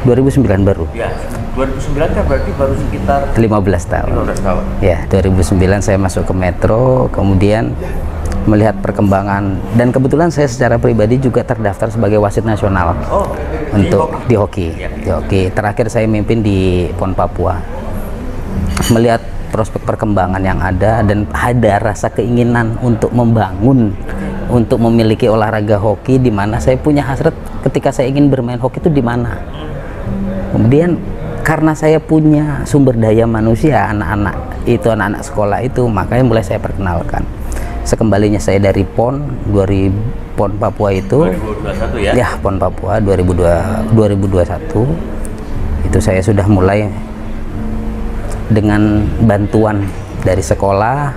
D: 2009 baru.
A: Ya, 2009 kan berarti baru sekitar
D: 15 tahun.
A: 15 tahun.
D: Ya, 2009 saya masuk ke Metro, kemudian melihat perkembangan dan kebetulan saya secara pribadi juga terdaftar sebagai wasit nasional untuk di hoki. Di hoki. Terakhir saya mimpin di PON Papua. Melihat prospek perkembangan yang ada dan ada rasa keinginan untuk membangun, untuk memiliki olahraga hoki di mana saya punya hasrat ketika saya ingin bermain hoki itu di mana. Kemudian karena saya punya sumber daya manusia, anak-anak sekolah itu, makanya mulai saya perkenalkan. Sekembalinya saya dari PON Papua itu
A: 2021 ya?
D: Ya, PON Papua 2021 itu saya sudah mulai dengan bantuan dari sekolah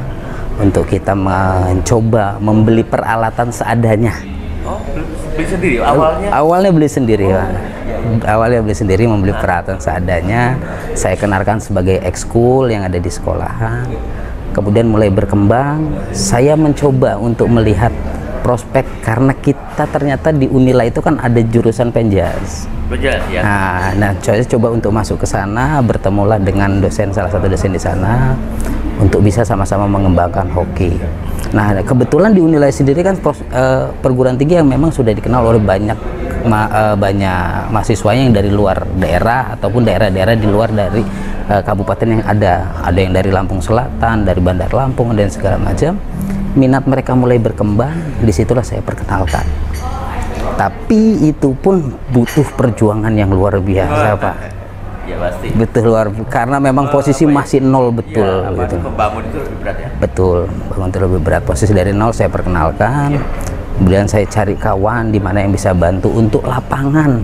D: untuk kita mencoba membeli peralatan seadanya.
A: Oh, beli sendiri awalnya?
D: Awalnya beli sendiri, Pak. Awalnya beli sendiri, membeli peralatan seadanya. Saya kenalkan sebagai ekskul yang ada di sekolahan. Kemudian mulai berkembang, saya mencoba untuk melihat prospek karena kita ternyata di Unila itu kan ada jurusan penjas.
A: Penjas ya.
D: Nah, saya coba untuk masuk ke sana, bertemulah dengan salah satu dosen di sana untuk bisa sama-sama mengembangkan hoki. Nah, kebetulan di Unila sendiri kan perguruan tinggi yang memang sudah dikenal oleh banyak mahasiswanya yang dari luar daerah ataupun daerah-daerah di luar dari kabupaten yang ada yang dari Lampung Selatan, dari Bandar Lampung dan segala macam. Minat mereka mulai berkembang, disitulah saya perkenalkan. Tapi itu pun butuh perjuangan yang luar biasa, Pak.
A: Ya pasti.
D: Betul, karena memang posisi masih nol betul.
A: Ya,
D: gitu.
A: Membangun itu lebih berat ya.
D: Betul, bangun itu lebih berat. Posisi dari nol saya perkenalkan. Kemudian saya cari kawan di mana yang bisa bantu untuk lapangan.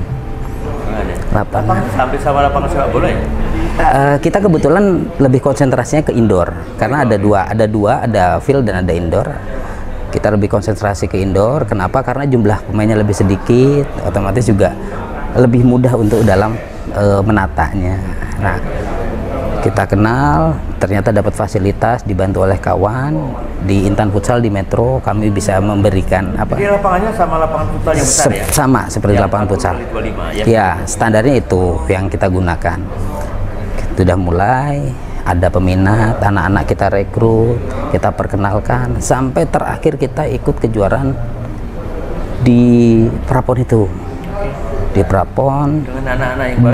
D: Lapangan
A: sampai sama lapangan sepak bola ya?
D: Kita kebetulan lebih konsentrasinya ke indoor karena ada field dan ada indoor. Kita lebih konsentrasi ke indoor. Kenapa? Karena jumlah pemainnya lebih sedikit, otomatis juga lebih mudah untuk dalam menatanya. Nah, kita kenal, ternyata dapat fasilitas, dibantu oleh kawan di Intan Futsal di Metro. Kami bisa memberikan apa?
A: Jadi lapangannya sama lapangan futsal yang besar ya?
D: Sama seperti lapangan futsal.
A: 25,
D: ya, standarnya itu yang kita gunakan. Sudah mulai ada peminat, anak-anak kita rekrut, kita perkenalkan, sampai terakhir kita ikut kejuaraan di Prapon itu. Di Prapon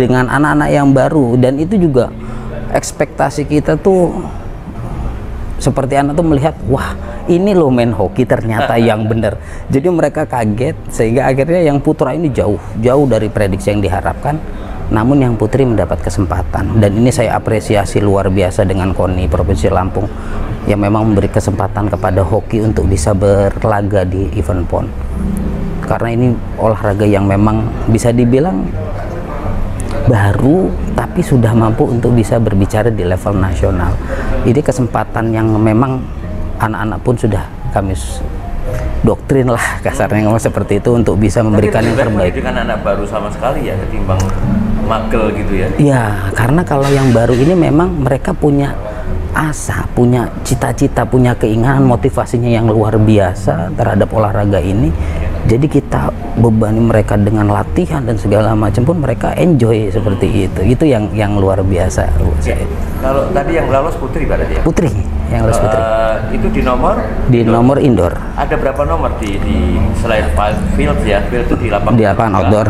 D: dengan anak-anak yang baru, dan itu juga ekspektasi kita tuh seperti anak tuh melihat, wah ini loh main hoki ternyata yang bener. Jadi mereka kaget sehingga akhirnya yang putra ini jauh dari prediksi yang diharapkan. Namun yang putri mendapat kesempatan, dan ini saya apresiasi luar biasa dengan KONI Provinsi Lampung yang memang memberi kesempatan kepada hoki untuk bisa berlaga di event PON. Karena ini olahraga yang memang bisa dibilang baru, tapi sudah mampu untuk bisa berbicara di level nasional. Ini kesempatan yang memang anak-anak pun sudah kami doktrin lah kasarnya ngomong seperti itu untuk bisa memberikan yang terbaik.
A: Dengan anak baru sama sekali ya ketimbang magel gitu ya?
D: Ya, karena kalau yang baru ini memang mereka punya asa, punya cita-cita, punya keinginan, motivasinya yang luar biasa terhadap olahraga ini. Jadi kita bebani mereka dengan latihan dan segala macam pun mereka enjoy seperti itu. Itu yang luar biasa.
A: Ya. Kalau tadi yang lolos putri berarti ya?
D: Putri, yang lolos putri.
A: Itu di nomor?
D: Di nomor indoor.
A: Ada berapa nomor di selain field ya? Field itu di lapangan?
D: Di lapangan outdoor.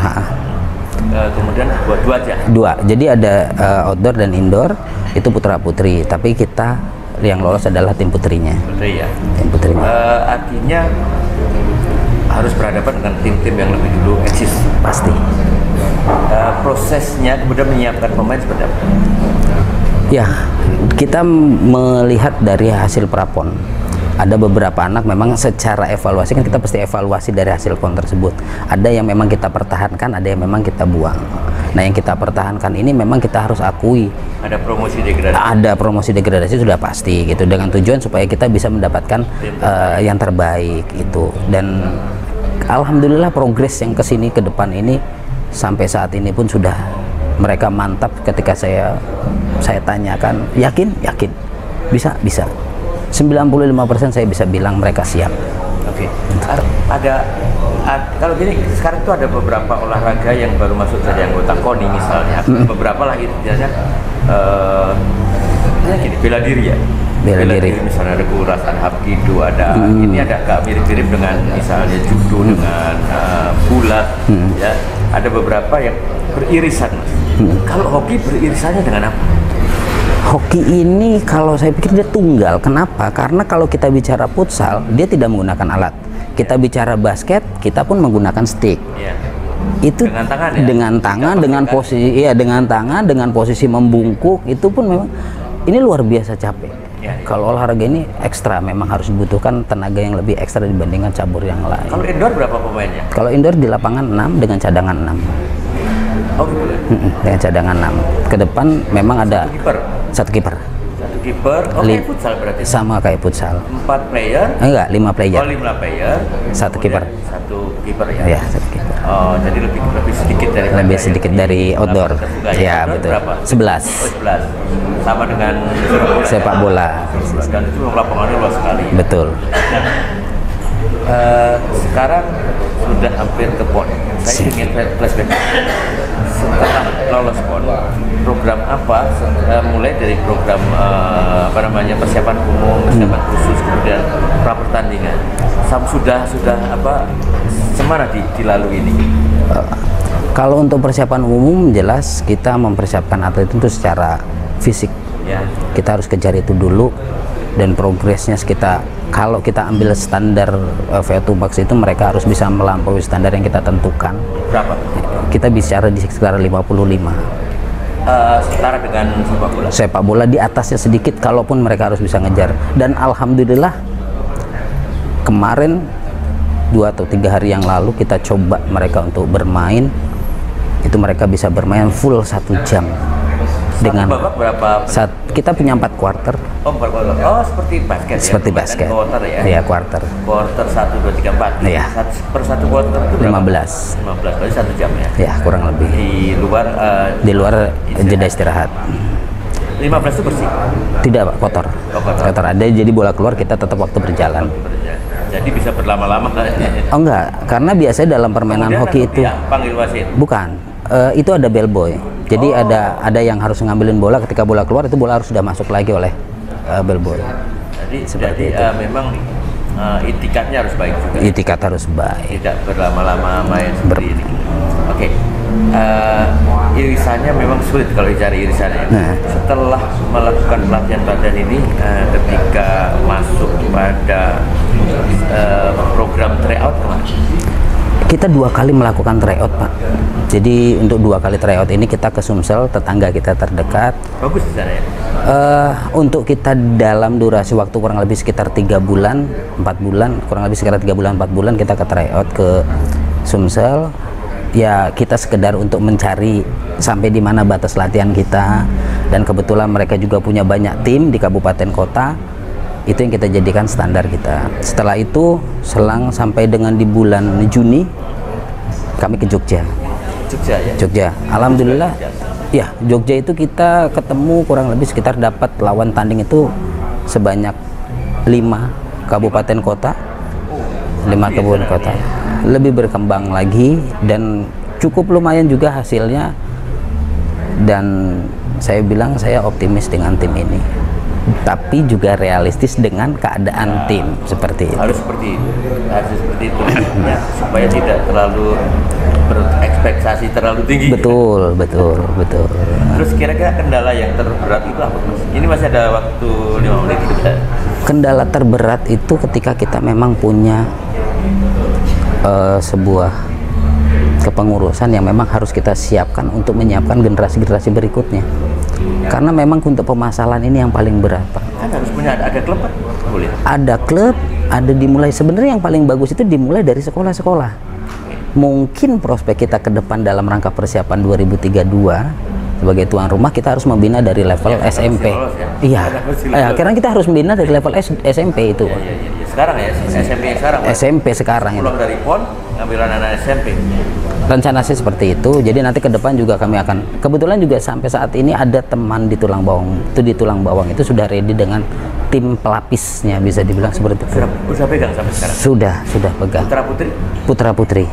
A: Kemudian dua aja?
D: Dua. Jadi ada outdoor dan indoor. Itu putra putri. Tapi kita yang lolos adalah tim putrinya.
A: Putri ya?
D: Tim putrinya.
A: Artinya harus berhadapan dengan tim-tim yang lebih dulu eksis.
D: Pasti.
A: Prosesnya kemudian menyiapkan pemain seperti apa?
D: Ya, kita melihat dari hasil prapon. Ada beberapa anak memang secara evaluasi kan kita pasti evaluasi dari hasil PON tersebut. Ada yang memang kita pertahankan, ada yang memang kita buang. Nah, yang kita pertahankan ini memang kita harus akui
A: ada promosi degradasi.
D: Ada promosi degradasi sudah pasti gitu, dengan tujuan supaya kita bisa mendapatkan yang terbaik itu. Dan alhamdulillah progres yang kesini ke depan ini sampai saat ini pun sudah mereka mantap. Ketika saya tanyakan, yakin bisa 95% saya bisa bilang mereka siap.
A: Oke. Ada kalau gini, sekarang itu ada beberapa olahraga yang baru masuk jadi anggota KONI misalnya. Beberapa lah misalnya gini, bela diri ya. Bela diri misalnya ada kuras, ada hapkido, ada ini agak mirip-mirip dengan misalnya judo dengan bulat ya. Ada beberapa yang beririsan. Kalau hoki beririsannya dengan apa?
D: Hoki ini kalau saya pikir dia tunggal. Kenapa? Karena kalau kita bicara futsal, dia tidak menggunakan alat. Kita bicara basket, kita pun menggunakan stick. Ya. Itu dengan tangan, ya? Dengan tangan, dengan posisi, ya dengan tangan, dengan posisi membungkuk, itu pun memang ini luar biasa capek. Ya. Kalau olahraga ini ekstra, memang harus dibutuhkan tenaga yang lebih ekstra dibandingkan cabur yang lain.
A: Kalau indoor berapa pemainnya?
D: Kalau indoor di lapangan 6 dengan cadangan 6.
A: Oh gitu.
D: Dengan cadangan 6. Ke depan memang ada satu kiper.
A: Kayak futsal berarti?
D: Sama kayak futsal.
A: 4 player?
D: Enggak, 5 player.
A: Oh, 5 player.
D: Satu kiper.
A: Satu kiper ya?
D: Iya, satu kiper.
A: Oh, jadi lebih sedikit dari
D: dari outdoor. Ya, betul.
A: Berapa?
D: 11.
A: Oh, 11. Sama dengan
D: sepak bola.
A: Dan itu lapangannya luas sekali.
D: Betul.
A: Sekarang sudah hampir ke PON. Saya ingin flashback. Setelah lolos PON, program apa? Mulai dari program persiapan umum, persiapan khusus, kemudian pra pertandingan. Sudah semana dilalui ini?
D: Kalau untuk persiapan umum jelas kita mempersiapkan atlet itu secara fisik. Ya. Kita harus kejar itu dulu, dan progresnya kalau kita ambil standar VO2 max itu mereka harus bisa melampaui standar yang kita tentukan.
A: Berapa?
D: Kita bicara di sekitar 55.
A: Setara dengan sepak bola?
D: Sepak bola di atasnya sedikit, kalaupun mereka harus bisa ngejar. Dan alhamdulillah kemarin 2 atau 3 hari yang lalu kita coba mereka untuk bermain, itu mereka bisa bermain full 1 jam. Dengan
A: berapa?
D: Kita punya 4 quarter.
A: Oh, 4 quarter. Oh, seperti basket.
D: Seperti basket.
A: Quarter ya?
D: Iya, quarter.
A: Quarter 1, 2, 3, 4.
D: Iya.
A: Per 1 quarter itu
D: 15.
A: 15, berarti 1 jam ya?
D: Ya, kurang lebih.
A: Di luar
D: jeda istirahat.
A: 15 itu bersih?
D: Tidak, Pak, kotor. Kotor ada, jadi bola keluar kita tetap waktu berjalan.
A: Jadi bisa berlama-lama?
D: Oh enggak, karena biasanya dalam permainan hoki itu
A: panggil wasit?
D: Bukan, itu ada bellboy. Jadi ada yang harus ngambilin bola, ketika bola keluar itu bola harus sudah masuk lagi oleh bellboy.
A: Jadi itu. Memang itikatnya harus baik juga.
D: Itikat harus baik.
A: Tidak berlama-lama main seperti ini. Oke. Irisannya memang sulit kalau dicari irisannya. Nah. Setelah melakukan pelatihan ini, ketika masuk pada program tryout kemarin,
D: kita 2 kali melakukan tryout, Pak. Jadi untuk 2 kali tryout ini kita ke Sumsel, tetangga kita terdekat.
A: Bagus di sana ya?
D: Untuk kita dalam durasi waktu kurang lebih sekitar 3 bulan, 4 bulan, kurang lebih sekitar 3 bulan, 4 bulan kita ke tryout ke Sumsel. Ya kita sekedar untuk mencari sampai di mana batas latihan kita, dan kebetulan mereka juga punya banyak tim di kabupaten kota. Itu yang kita jadikan standar kita. Setelah itu selang sampai dengan di bulan Juni kami ke Jogja. Jogja. Alhamdulillah. Ya, Jogja itu kita ketemu kurang lebih sekitar dapat lawan tanding itu sebanyak 5 kabupaten kota. 5 kabupaten kota. Lebih berkembang lagi dan cukup lumayan juga hasilnya, dan saya bilang saya optimis dengan tim ini, tapi juga realistis dengan keadaan tim seperti itu.
A: Harus seperti itu ya, supaya tidak terlalu berekspektasi terlalu tinggi.
D: Betul.
A: Terus kira-kira kendala yang terberat itu apa, Mas? Ini masih ada waktu 5 menit juga.
D: Kendala terberat itu ketika kita memang punya sebuah kepengurusan yang memang harus kita siapkan untuk menyiapkan generasi-generasi berikutnya. Karena memang untuk permasalahan ini yang paling berat, Pak.
A: Kan harus punya ada klub, Pak? Boleh.
D: Ada klub, ada dimulai, sebenarnya yang paling bagus itu dimulai dari sekolah-sekolah. mungkin prospek kita ke depan dalam rangka persiapan 2032 sebagai tuan rumah, kita harus membina dari level SMP. Iya, karena kita harus membina dari level SMP itu.
A: Sekarang ya, SMP sekarang.
D: SMP sekarang.
A: Pulang dari PON, ngambil anak-anak SMP.
D: Rencana sih seperti itu. Jadi nanti ke depan juga kami akan, kebetulan juga sampai saat ini ada teman di Tulang Bawang. Itu di Tulang Bawang itu sudah ready dengan tim pelapisnya, bisa dibilang seperti itu.
A: Sudah pegang sampai sekarang?
D: Sudah pegang.
A: Putra Putri?
D: Putra Putri.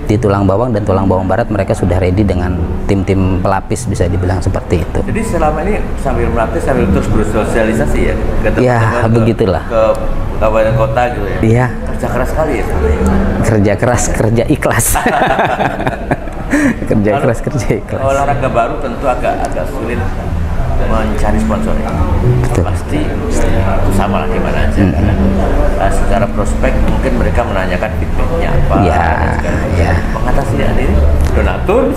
D: Di Tulang Bawang dan Tulang Bawang Barat mereka sudah ready dengan tim-tim pelapis, bisa dibilang seperti itu.
A: Jadi selama ini sambil melatih sambil terus bersosialisasi ya?
D: Ya begitulah.
A: Ke kabupaten kota gitu ya?
D: Iya.
A: Kerja keras sekali ya?
D: Kerja keras, kerja ikhlas. Kerja keras, kerja ikhlas.
A: Olahraga baru tentu agak sulit mencari sponsor ya.
D: Betul.
A: Pasti itu sama lah gimana aja. Karena secara prospek mungkin mereka menanyakan feedbacknya apa.
D: Ya.
A: Mengatasi ini donatur.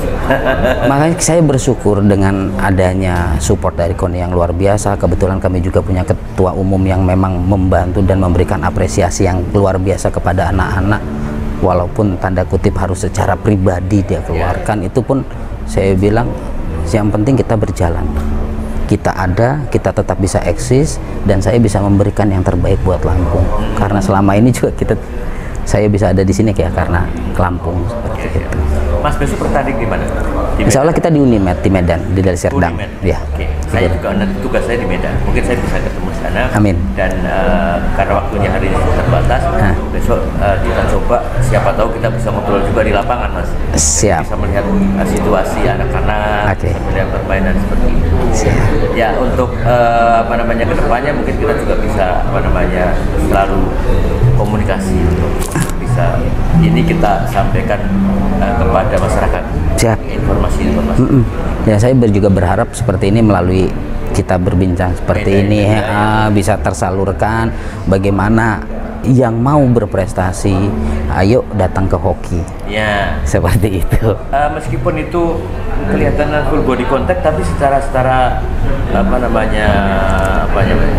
D: Makanya saya bersyukur dengan adanya support dari KONI yang luar biasa. Kebetulan kami juga punya ketua umum yang memang membantu dan memberikan apresiasi yang luar biasa kepada anak-anak. Walaupun tanda kutip harus secara pribadi dia keluarkan, itu pun saya bilang yang penting kita berjalan. Kita ada, kita tetap bisa eksis, dan saya bisa memberikan yang terbaik buat Lampung. Karena selama ini juga saya bisa ada di sini kayak karena ke Lampung seperti itu.
A: Mas besok bertanding di mana?
D: Insya Allah kita di Unimed di Medan, di Deli Serdang.
A: Ya. Oke. Saya juga nanti tugas saya di Medan. Mungkin saya bisa ketemu di sana.
D: Amin.
A: Dan karena waktunya hari ini terbatas, besok kita coba. Siapa tahu kita bisa ngobrol juga di lapangan, Mas.
D: Siap.
A: Bisa melihat situasi anak-anak, melihat permainan seperti itu.
D: Siap.
A: Ya untuk kedepannya mungkin kita juga bisa selalu komunikasi untuk bisa ini kita sampaikan kepada masyarakat.
D: Siap.
A: Informasi.
D: Ya saya juga berharap seperti ini melalui kita berbincang seperti ini bisa tersalurkan bagaimana yang mau berprestasi, ayo datang ke hoki. Ya. Seperti itu.
A: Meskipun itu kelihatan full body contact, tapi secara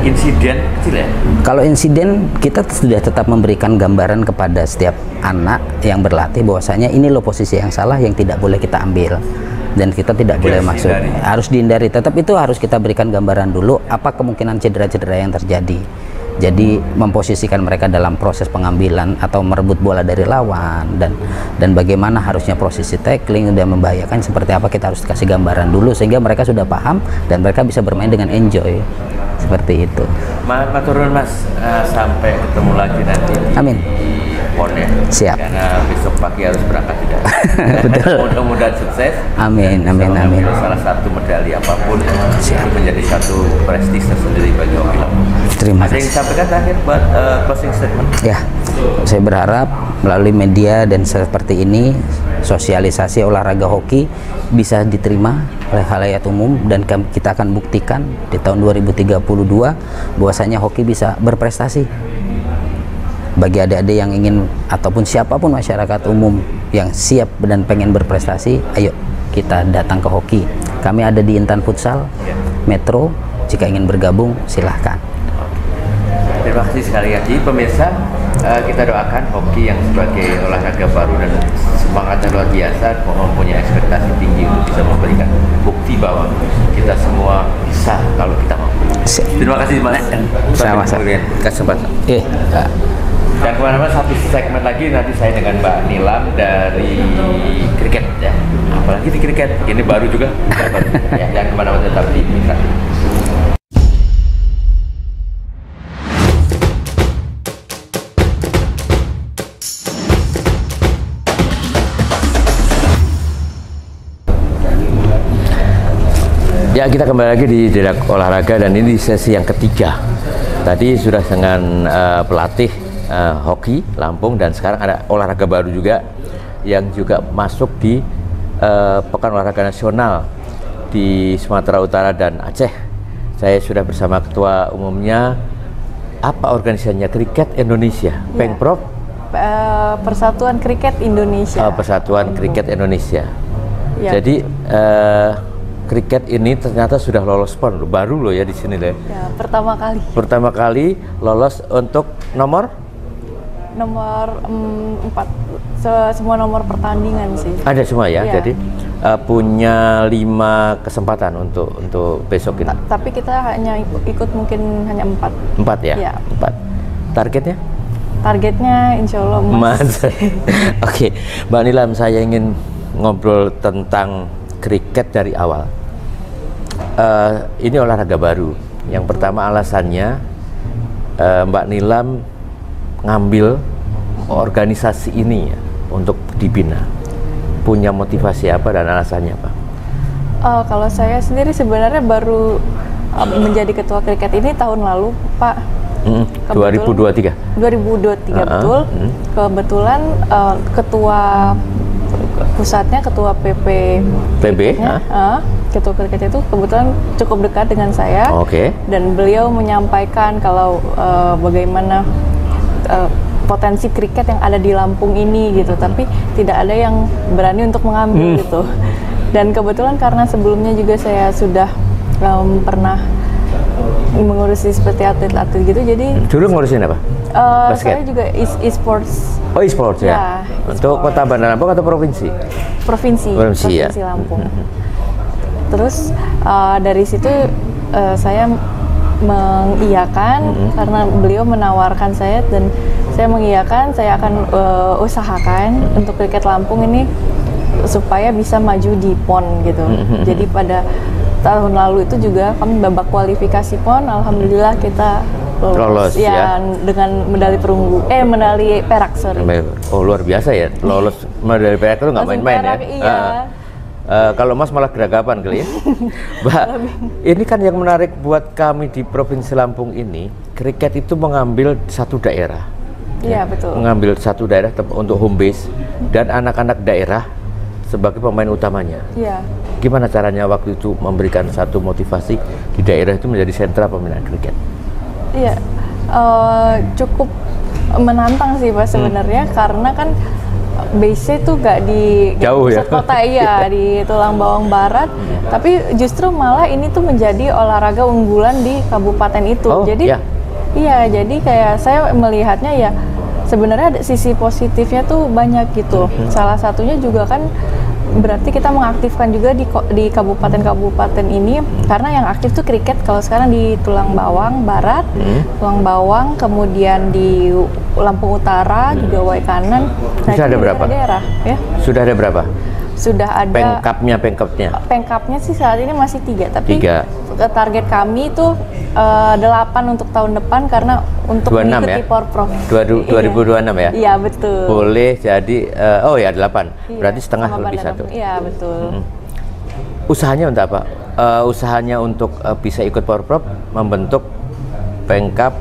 A: insiden kecil ya.
D: Kalau insiden kita sudah tetap memberikan gambaran kepada setiap anak yang berlatih bahwasanya ini loh posisi yang salah yang tidak boleh kita ambil. Dan kita tidak boleh masuk, harus dihindari. Tetap itu harus kita berikan gambaran dulu apa kemungkinan cedera-cedera yang terjadi. Jadi memposisikan mereka dalam proses pengambilan atau merebut bola dari lawan dan bagaimana harusnya posisi tackling dan membahayakan seperti apa, kita harus kasih gambaran dulu sehingga mereka sudah paham dan mereka bisa bermain dengan enjoy. Seperti itu.
A: Maturun Mas, sampai ketemu lagi nanti.
D: Amin.
A: PON ya.
D: Siap.
A: Karena besok pagi harus berangkat tidak.
D: Betul.
A: Mudah-mudahan sukses.
D: Amin.
A: Salah satu medali apapun
D: siap.
A: Menjadi satu prestis tersendiri bagi hoki Lampung.
D: Terima kasih.
A: Ada yang disampaikan terakhir buat closing statement? Ya,
D: saya berharap melalui media dan seperti ini sosialisasi olahraga hoki bisa diterima oleh khalayak umum dan kita akan buktikan di tahun 2032 bahwasanya hoki bisa berprestasi. Bagi adik-adik yang ingin ataupun siapapun masyarakat umum yang siap dan pengen berprestasi, ayo kita datang ke hoki. Kami ada di Intan Futsal Metro, jika ingin bergabung silahkan.
A: Terima kasih sekali lagi pemirsa. Kita doakan hoki yang sebagai olahraga baru dan semangatnya luar biasa, mempunyai ekspektasi tinggi untuk bisa memberikan bukti bahwa kita semua bisa kalau kita mau. Terima kasih Mas.
D: Sama-sama.
A: Kesempatan. Dan kemana-mana satu segmen lagi nanti saya dengan Mbak Nilam dari kriket ya. Apalagi di kriket, ini baru juga. Ya, jangan kemana-mana, tetap di Mitra. Ya, kita kembali lagi di Dialog Olahraga dan ini sesi yang ketiga. Tadi sudah dengan pelatih hoki Lampung dan sekarang ada olahraga baru juga yang juga masuk di Pekan Olahraga Nasional di Sumatera Utara dan Aceh. Saya sudah bersama ketua umumnya. Apa organisasinya? Kriket Indonesia, Pengprov?
E: Persatuan Kriket Indonesia.
A: Persatuan Kriket Indonesia.
E: Ya.
A: Jadi kriket ini ternyata sudah lolos PON, baru loh ya di sini deh.
E: Ya, pertama kali.
A: Pertama kali lolos untuk nomor
E: nomor 4, semua nomor pertandingan sih.
A: Ada semua ya,
E: Iya.
A: jadi punya 5 kesempatan untuk besok ini.
E: Tapi kita hanya ikut mungkin hanya 4.
A: 4 ya?
E: Iya.
A: 4. Targetnya?
E: Targetnya insya Allah emas.
A: Oke, Mbak Nilam, saya ingin ngobrol tentang kriket dari awal. Ini olahraga baru. Yang pertama alasannya Mbak Nilam ngambil organisasi ini ya, untuk dibina. Punya motivasi apa dan alasannya apa?
E: Kalau saya sendiri sebenarnya baru menjadi ketua kriket ini tahun lalu, Pak.
A: 2023.
E: 2023 betul. Kebetulan ketua pusatnya, ketua
A: PB,
E: ketua kriket itu kebetulan cukup dekat dengan saya.
A: Oke.
E: Dan beliau menyampaikan kalau bagaimana potensi kriket yang ada di Lampung ini gitu, tapi tidak ada yang berani untuk mengambil gitu. Dan kebetulan karena sebelumnya juga saya sudah pernah mengurusi seperti atlet-atlet gitu, jadi
A: dulu ngurusin apa? Basket?
E: saya juga e-sports.
A: Oh, e-sports ya?
E: Ya,
A: untuk Kota Bandar Lampung atau provinsi?
E: Provinsi
A: Ya?
E: Lampung. Terus dari situ saya mengiyakan karena beliau menawarkan saya, dan saya mengiyakan, saya akan usahakan untuk kriket Lampung ini supaya bisa maju di PON gitu. Jadi pada tahun lalu itu juga kami babak kualifikasi PON, alhamdulillah kita lolos ya, dengan medali perunggu, medali perak, sorry.
A: Oh, luar biasa ya, lolos medali perak itu nggak main-main ya.
E: Iya.
A: Kalau Mas malah geragapan kali ya. Mbak, ini kan yang menarik buat kami di Provinsi Lampung ini, kriket itu mengambil satu daerah.
E: Iya, betul.
A: Mengambil satu daerah untuk home base dan anak-anak daerah sebagai pemain utamanya.
E: Iya.
A: Gimana caranya waktu itu memberikan satu motivasi di daerah itu menjadi sentra pembinaan kriket?
E: Iya, cukup menantang sih Pak sebenarnya, karena kan base tuh gak di
A: jauh
E: pusat
A: ya?
E: kota, iya di Tulang Bawang Barat, tapi justru malah ini tuh menjadi olahraga unggulan di kabupaten itu.
A: Oh,
E: jadi
A: ya?
E: Iya, jadi kayak saya melihatnya ya sebenarnya ada sisi positifnya tuh banyak gitu. Salah satunya juga kan berarti kita mengaktifkan juga di kabupaten-kabupaten ini, karena yang aktif tuh kriket kalau sekarang di Tulang Bawang Barat, Tulang Bawang, kemudian di Lampung Utara, juga Waikanan. Nah,
A: sudah ada berapa?
E: Daerah, ya.
A: Sudah ada berapa?
E: Sudah ada. Pengkapnya sih saat ini masih 3, tapi
A: 3.
E: Target kami itu 8 untuk tahun depan, karena untuk
A: 26
E: mengikuti
A: ya?
E: Porprov.
A: 2026 ya?
E: Iya, betul.
A: Boleh jadi, oh ya 8,
E: Iya,
A: berarti setengah
E: sama
A: lebih
E: Bandar
A: satu.
E: Lampung. Iya, betul.
A: Usahanya untuk apa? Usahanya untuk bisa ikut Porprov, membentuk Pengkap,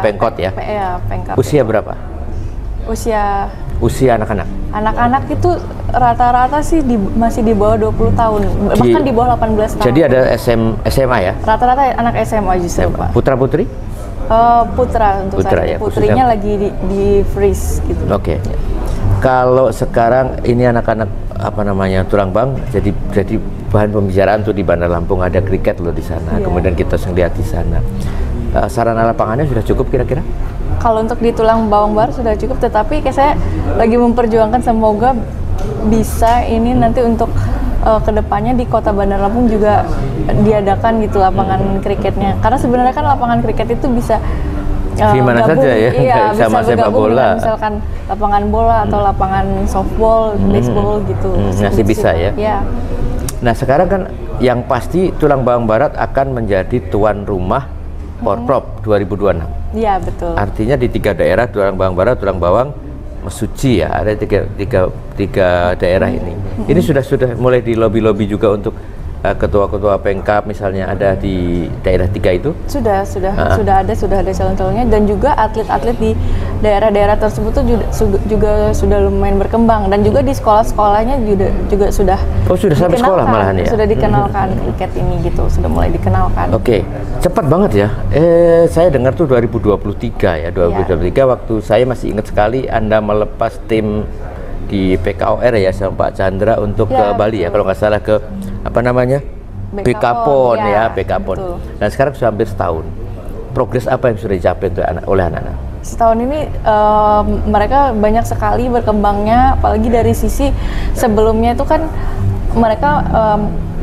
A: Pengkot ya?
E: Iya, Pengkap.
A: Usia berapa? Usia anak-anak? Anak-anak
E: itu rata-rata sih masih di bawah 20 tahun, bahkan di bawah 18 tahun.
A: Jadi ada SMA ya?
E: Rata-rata anak SMA justru, Pak.
A: Putra-putri?
E: Putra untuk
A: Putra,
E: saat ini.
A: ya,
E: Putrinya lagi di freeze gitu.
A: Oke. Kalau sekarang ini anak-anak Tulang Bang jadi bahan pembicaraan tuh di Bandar Lampung, ada kriket loh di sana.
E: Iya.
A: Kemudian kita lihat di sana. Sarana lapangannya sudah cukup kira-kira?
E: Kalau untuk di Tulang Bawang Barat sudah cukup, tetapi kayak saya lagi memperjuangkan semoga bisa ini nanti untuk kedepannya di Kota Bandar Lampung juga diadakan gitu lapangan kriketnya, karena sebenarnya kan lapangan kriket itu bisa
A: di mana saja ya,
E: iya,
A: sama
E: bisa
A: sepak
E: bergabung
A: bola,
E: dengan misalkan lapangan bola atau lapangan softball, baseball gitu.
A: Masih bisa ya.
E: Ya.
A: Nah sekarang kan yang pasti Tulang Bawang Barat akan menjadi tuan rumah Porprov 2026.
E: Iya, betul.
A: Artinya di 3 daerah, Tulang Bawang Barat, Tulang Bawang, Mesuji ya, ada tiga daerah ini. Ini sudah mulai di lobby juga untuk ketua-ketua Pengkap misalnya ada di daerah 3 itu? Sudah
E: ada calon-calonnya, dan juga atlet-atlet di daerah-daerah tersebut tuh juga sudah lumayan berkembang, dan juga di sekolah-sekolahnya juga sudah
A: sampai sekolah malahan ya?
E: Sudah dikenalkan kriket ini gitu, sudah mulai dikenalkan.
A: Oke, cepat banget ya. Saya dengar tuh 2023 ya, 2023 waktu saya masih ingat sekali Anda melepas tim di PKOR ya sama Pak Chandra untuk ke Bali ya, kalau nggak salah ke BKPON ya, BKPON. Dan sekarang sudah hampir setahun. Progres apa yang sudah dicapai oleh anak-anak?
E: setahun ini mereka banyak sekali berkembangnya, apalagi dari sisi sebelumnya itu kan mereka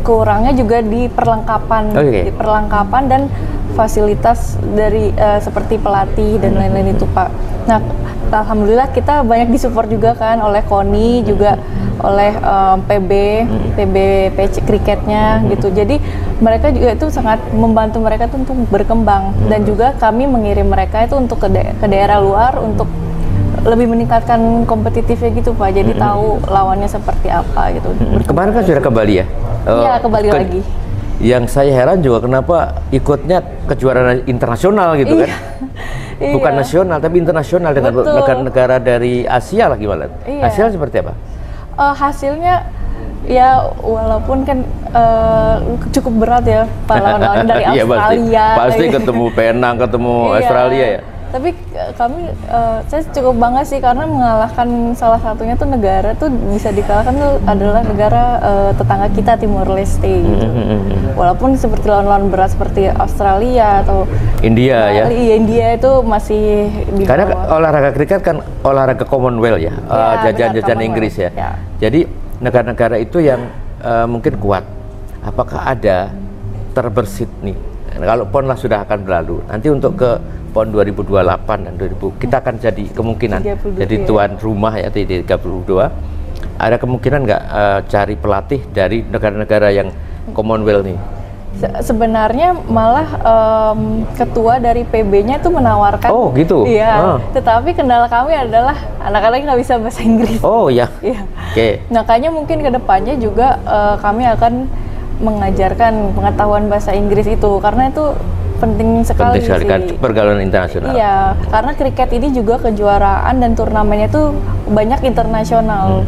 E: kurangnya juga di perlengkapan, di perlengkapan dan fasilitas dari seperti pelatih dan lain-lain itu Pak. Nah, alhamdulillah kita banyak disupport juga kan oleh KONI juga oleh PB PC kriketnya gitu. Jadi mereka juga itu sangat membantu mereka tuh untuk berkembang dan juga kami mengirim mereka itu untuk ke daerah luar untuk lebih meningkatkan kompetitifnya gitu Pak. Jadi tahu lawannya seperti apa gitu.
A: Kemarin kan sudah ke Bali ya?
E: Iya, ke Bali lagi.
A: Yang saya heran juga kenapa ikutnya kejuaraan internasional gitu kan? Bukan nasional tapi internasional dengan negara-negara dari Asia lah gimana? Hasilnya seperti apa?
E: Hasilnya ya walaupun kan cukup berat ya lawan-lawan dari Australia.
A: Pasti ketemu Penang, ketemu Australia ya.
E: Tapi kami, saya cukup bangga sih karena mengalahkan salah satunya tuh negara tuh bisa dikalahkan tuh adalah negara tetangga kita Timor Leste gitu. Walaupun seperti lawan-lawan berat seperti Australia atau
A: India ya.
E: India itu masih di bawah.
A: Karena olahraga kriket kan olahraga Commonwealth ya, jajan-jajan Inggris ya. Jadi negara-negara itu yang mungkin kuat. Apakah ada terbersit nih? Kalau PON lah sudah akan berlalu. Nanti untuk ke PON 2028 dan 2000 kita akan jadi kemungkinan 32, jadi tuan rumah ya di 32. Ada kemungkinan nggak cari pelatih dari negara-negara yang Commonwealth nih?
E: Sebenarnya malah ketua dari PB-nya itu menawarkan.
A: Oh gitu.
E: Iya. Tetapi kendala kami adalah anak-anak nggak bisa bahasa Inggris.
A: Oh ya.
E: Iya.
A: Oke.
E: Makanya mungkin kedepannya juga kami akan mengajarkan pengetahuan bahasa Inggris itu karena itu penting sekali sih.
A: Kan pergaulan internasional.
E: Iya, karena kriket ini juga kejuaraan dan turnamennya itu banyak internasional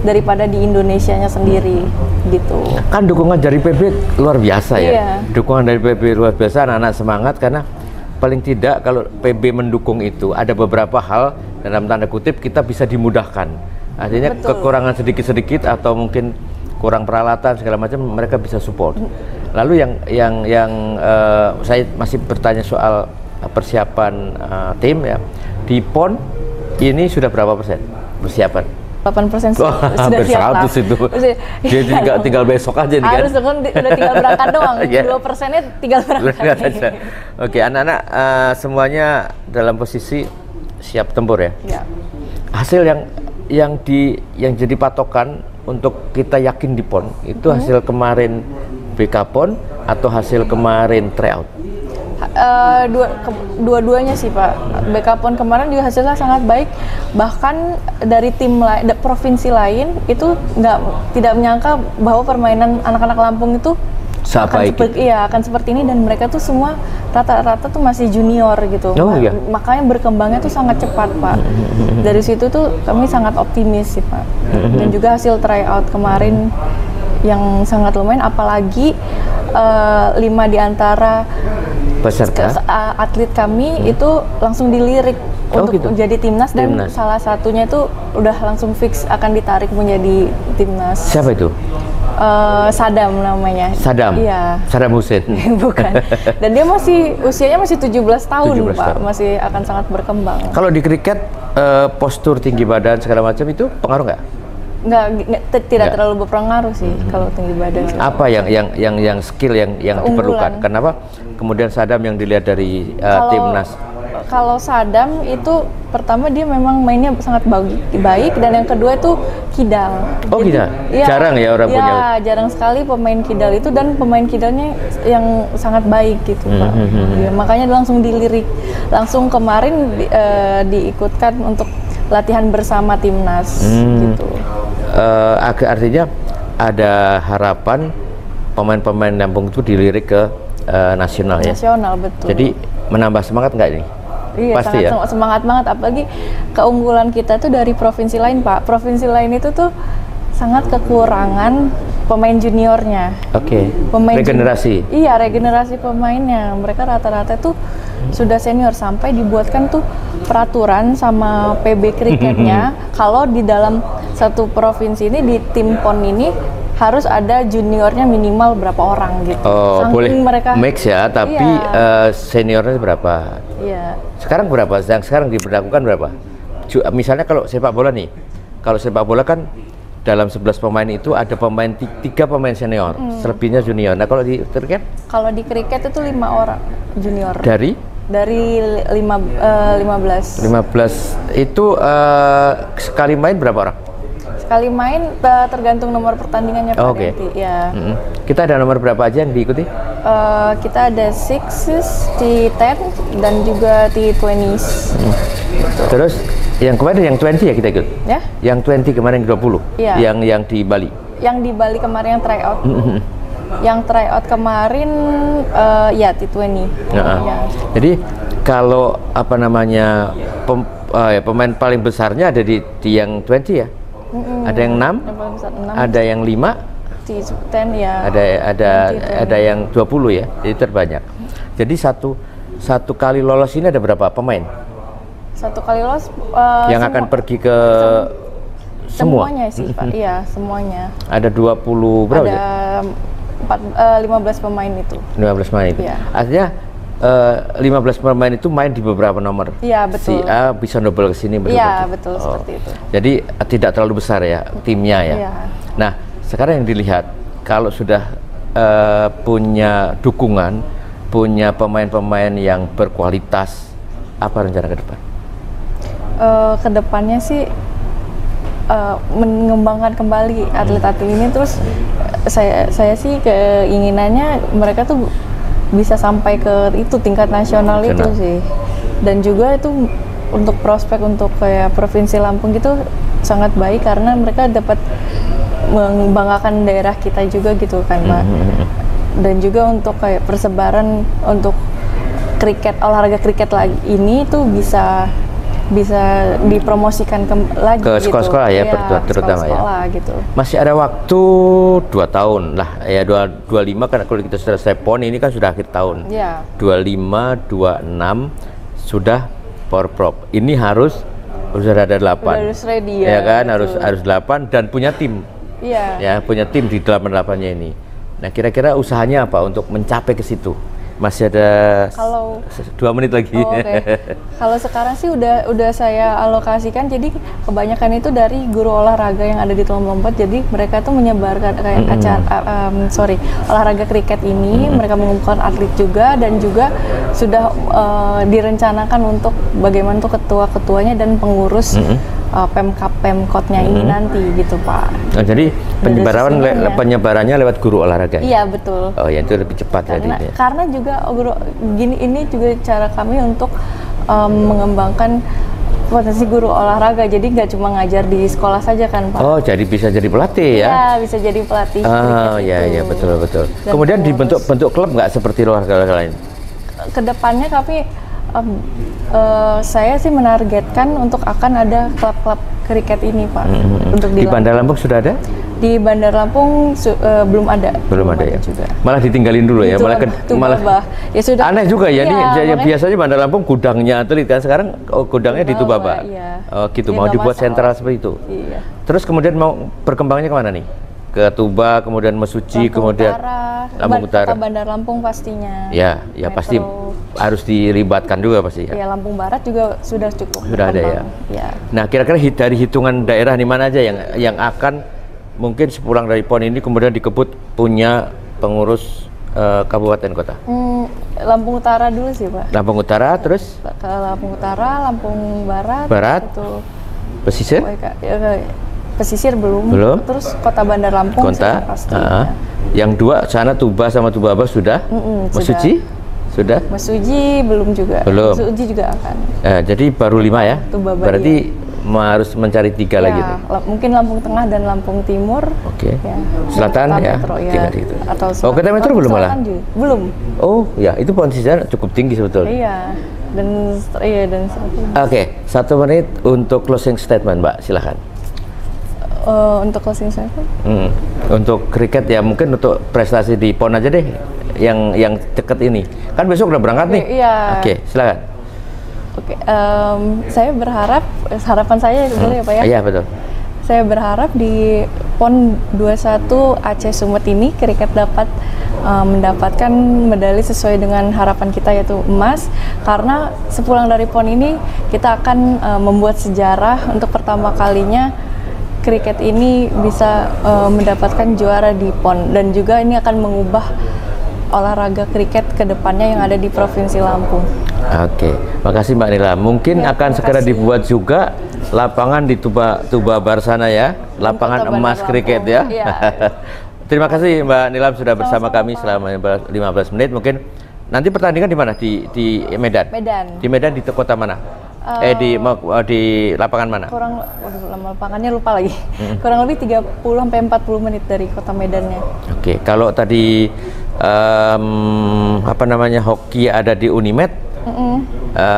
E: daripada di Indonesianya sendiri gitu.
A: Kan dukungan dari PB luar biasa ya.
E: Iya.
A: Dukungan dari PB luar biasa, anak-anak semangat karena paling tidak kalau PB mendukung itu ada beberapa hal dalam tanda kutip kita bisa dimudahkan. Artinya kekurangan sedikit-sedikit atau mungkin kurang peralatan segala macam mereka bisa support. Lalu yang saya masih bertanya soal persiapan tim ya di PON ini sudah berapa persen persiapan?
E: 8%
A: sudah siap 100 itu. Jadi tinggal besok aja nih kan?
E: Harus kan udah tinggal berangkat doang. 2%-nya tinggal berangkat.
A: Oke, anak-anak semuanya dalam posisi siap tempur ya. Hasil yang jadi patokan untuk kita yakin di PON itu hasil kemarin BK PON atau hasil kemarin tryout?
E: Dua-duanya sih Pak. BK PON kemarin juga hasilnya sangat baik, bahkan dari tim lain, provinsi lain itu tidak menyangka bahwa permainan anak-anak Lampung itu akan seperti ini dan mereka tuh semua rata-rata tuh masih junior gitu. Makanya berkembangnya tuh sangat cepat Pak. Dari situ tuh kami sangat optimis sih Pak. Dan juga hasil tryout kemarin yang sangat lumayan, apalagi 5 di antara atlet kami itu langsung dilirik untuk jadi timnas dan salah satunya itu udah langsung fix akan ditarik menjadi timnas.
A: Siapa itu?
E: Sadam namanya.
A: Sadam?
E: Iya.
A: Sadam Hussein?
E: Bukan. Dan dia usianya masih 17 tahun Pak, masih akan sangat berkembang.
A: Kalau di kriket, postur tinggi badan segala macam itu pengaruh nggak?
E: Tidak terlalu berpengaruh sih kalau tinggi badan.
A: Apa yang skill yang diperlukan? Kenapa kemudian Sadam yang dilihat dari timnas?
E: Kalau Sadam itu pertama dia memang mainnya sangat baik dan yang kedua itu kidal.
A: Oh kidal? Jarang ya orang punya.
E: Ya jarang sekali pemain kidal itu dan pemain kidalnya yang sangat baik gitu Pak. Ya, makanya langsung dilirik. Langsung kemarin diikutkan untuk latihan bersama timnas gitu.
A: Artinya ada harapan pemain-pemain Lampung itu dilirik ke nasional ya? Nasional, betul. Jadi menambah semangat nggak ini?
E: Iya, pasti sangat semangat banget. Apalagi keunggulan kita tuh dari provinsi lain Pak. Provinsi lain itu tuh sangat kekurangan pemain juniornya. Regenerasi? Iya, regenerasi pemainnya. Mereka rata-rata tuh sudah senior, sampai dibuatkan tuh peraturan sama PB kriketnya kalau di dalam satu provinsi ini di tim PON ini harus ada juniornya minimal berapa orang gitu.
A: Oh,
E: Saking
A: boleh
E: mereka
A: mix ya, tapi
E: Iya.
A: seniornya berapa?
E: Iya.
A: Sekarang berapa? Yang sekarang diberlakukan berapa? Misalnya kalau sepak bola nih, kalau sepak bola kan dalam 11 pemain itu ada tiga pemain senior, selebihnya junior. Nah kalau di kriket?
E: Kalau di kriket itu 5 orang junior.
A: Dari
E: 15.
A: 15 itu sekali main berapa orang?
E: Sekali main tergantung nomor pertandingannya Pak
A: Oke.
E: Denti. Ya.
A: Kita ada nomor berapa aja yang diikuti?
E: Kita ada sixes, T10 dan juga T20s.
A: Terus yang kemarin yang 20 ya kita ikut?
E: Ya?
A: Yang 20 kemarin 20?
E: Iya.
A: Yang di Bali?
E: Yang di Bali kemarin yang tryout. Yang tryout kemarin ya T20. Ya.
A: Jadi kalau apa namanya pemain paling besarnya ada di yang 20 ya? Ada yang 6,
E: Yang paling besar 6,
A: ada yang 5,
E: T10 ya.
A: ada yang 20 ya, jadi terbanyak. Jadi satu kali lolos ini ada berapa pemain
E: Satu kali lolos
A: yang akan pergi ke semua?
E: semuanya sih Pak. Iya, semuanya.
A: Ada 20 berapa?
E: Ada 15 pemain itu.
A: 15 pemain itu.
E: Iya.
A: Artinya 15 pemain itu main di beberapa nomor.
E: Iya, betul.
A: Si A bisa double ke sini.
E: Iya, betul seperti itu.
A: Jadi tidak terlalu besar ya timnya ya.
E: Iya.
A: Nah, sekarang yang dilihat kalau sudah punya dukungan, punya pemain-pemain yang berkualitas, apa rencana ke depan?
E: Kedepannya sih mengembangkan kembali atlet-atlet ini, terus saya sih keinginannya mereka tuh bisa sampai ke itu tingkat nasional itu sih, dan juga itu untuk prospek untuk kayak Provinsi Lampung gitu sangat baik karena mereka dapat membanggakan daerah kita juga gitu kan Pak. Dan juga untuk kayak persebaran untuk olahraga kriket lagi ini tuh bisa dipromosikan lagi
A: ke
E: gitu.
A: sekolah-sekolah ya, terutama
E: sekolah,
A: ya.
E: Gitu.
A: Masih ada waktu 2 tahun lah ya, 25 kan kalau kita selesai PON ini kan sudah akhir tahun.
E: Ya.
A: 25, 26 sudah Porprov. Ini harus ada 8.
E: Harus ready
A: ya kan,
E: betul.
A: harus 8 dan punya tim.
E: Iya.
A: Ya, punya tim di 8-8-nya ini. Nah, kira-kira usahanya apa untuk mencapai ke situ? Masih ada 2 menit lagi.
E: Oh, kalau sekarang sih udah saya alokasikan, jadi kebanyakan itu dari guru olahraga yang ada di Telom Lompat. Jadi mereka tuh menyebarkan kayak olahraga kriket ini, mereka mengumpulkan atlet juga, dan juga sudah direncanakan untuk bagaimana tuh ketua-ketuanya dan pengurus Pemkotnya ini nanti gitu Pak.
A: Nah, jadi penyebarannya lewat guru olahraga.
E: Iya betul.
A: Oh ya, itu lebih cepat
E: karena juga ini juga cara kami untuk mengembangkan potensi guru olahraga. Jadi nggak cuma ngajar di sekolah saja kan Pak.
A: Oh, jadi bisa jadi pelatih ya?
E: Iya, bisa jadi pelatih.
A: Oh iya betul. Dan kemudian dibentuk klub nggak seperti olahraga lain?
E: Kedepannya kami saya sih menargetkan untuk akan ada klub-klub kriket ini Pak. Untuk
A: di Bandar Lampung sudah ada?
E: Di Bandar Lampung belum ada.
A: Belum ada ya.
E: Juga.
A: Malah ditinggalin dulu ya. Malah
E: ya sudah.
A: Aneh juga ya, ini biasanya Bandar Lampung gudangnya atlet kan, sekarang gudangnya di Tubaba.
E: Iya.
A: Oh gitu, mau dibuat sentral seperti itu.
E: Iya.
A: Terus kemudian mau perkembangannya kemana nih? Ke Tuba, kemudian Mesuci, kemudian Lampung Utara.
E: Kota Bandar Lampung pastinya.
A: Ya pasti harus dilibatkan juga pasti ya.
E: Ya, Lampung Barat juga sudah cukup.
A: Sudah ada ya.
E: Ya.
A: Nah, kira-kira dari hitungan daerah di mana aja yang akan mungkin sepulang dari PON ini kemudian dikebut punya pengurus kabupaten kota?
E: Lampung Utara dulu sih Pak.
A: Lampung Utara, terus?
E: Ke Lampung Utara, Lampung Barat. Itu.
A: Pesisir?
E: Pesisir belum. Terus Kota Bandar Lampung pastinya.
A: Yang 2 sana Tuba sama Tubaba sudah. Mesuci sudah.
E: Mesuji belum juga. Mesuji juga akan.
A: Jadi baru 5 ya.
E: Tubaba,
A: berarti harus mencari 3 lagi nih.
E: Mungkin Lampung Tengah dan Lampung Timur.
A: Oke. Ya. Selatan ya. Gitu.
E: Atau
A: Kota Metro belum malah.
E: Belum.
A: Oh ya, itu potensinya cukup tinggi sebetulnya.
E: Iya. Dan
A: Oke, 1 menit untuk closing statement Mbak, silahkan.
E: Untuk closing statement?
A: Untuk kriket ya, mungkin untuk prestasi di PON aja deh, yang deket ini. Kan besok udah berangkat nih.
E: Iya.
A: Oke, silakan.
E: Oke, saya berharap, harapan saya dulu ya Pak ya.
A: Iya betul.
E: Saya berharap di PON 21 Aceh Sumet ini kriket dapat mendapatkan medali sesuai dengan harapan kita, yaitu emas, karena sepulang dari PON ini kita akan membuat sejarah untuk pertama kalinya kriket ini bisa mendapatkan juara di PON, dan juga ini akan mengubah olahraga kriket ke depannya yang ada di Provinsi Lampung.
F: Oke, makasih Mbak Nila. Mungkin
E: Ya,
F: akan segera dibuat juga lapangan di Tuba Barsana ya, lapangan
E: Kota
F: emas
E: Bandar
F: kriket
E: Lampung.
F: ya.
E: Ya.
F: Terima kasih Mbak Nilam sudah bersama
E: Sama-sama,
F: kami
E: Pak.
F: selama 15 menit. Mungkin nanti pertandingan di mana? Di Medan.
E: Medan.
F: Di Medan, di kota mana? Di lapangan mana?
E: Kurang, waduh, lama lapangannya lupa lagi. Kurang lebih 30-40 menit dari kota Medannya.
F: Oke, kalau tadi hoki ada di Unimed,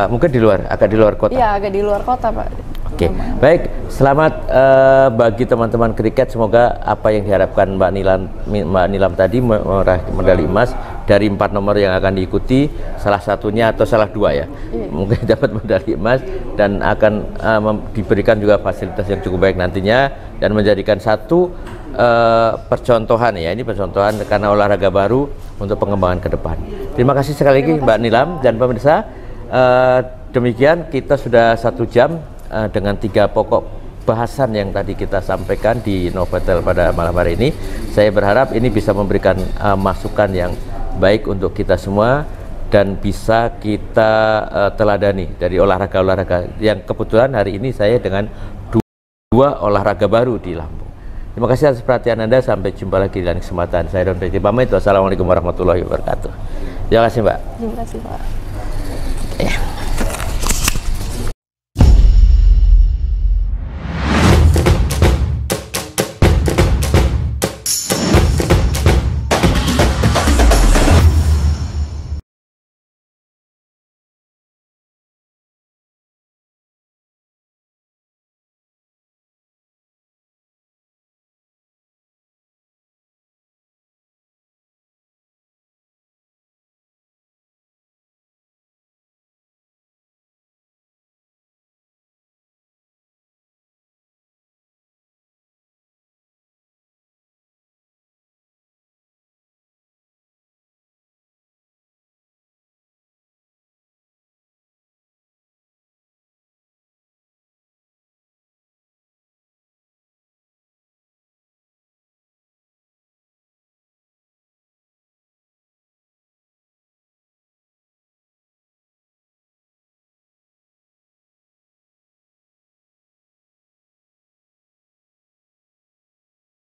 F: mungkin agak di luar kota.
E: Iya, agak di luar kota, Pak.
F: Oke, baik. Selamat bagi teman-teman kriket. Semoga apa yang diharapkan Mbak Nilam tadi meraih medali emas dari 4 nomor yang akan diikuti, salah satunya atau salah 2 ya, mungkin dapat medali emas dan akan diberikan juga fasilitas yang cukup baik nantinya dan menjadikan satu percontohan ya. Ini percontohan karena olahraga baru untuk pengembangan ke depan. Terima kasih sekali lagi Mbak Nilam dan pemirsa. Demikian kita sudah 1 jam dengan 3 pokok bahasan yang tadi kita sampaikan di Novotel pada malam hari ini. Saya berharap ini bisa memberikan masukan yang baik untuk kita semua dan bisa kita teladani dari olahraga-olahraga yang kebetulan hari ini saya dengan 2 olahraga baru di Lampung. Terima kasih atas perhatian Anda. Sampai jumpa lagi di lain kesempatan. Saya Don Peci pamit. Wassalamualaikum warahmatullahi wabarakatuh. Terima kasih Mbak.
E: Terima kasih, Pak.
F: Ya.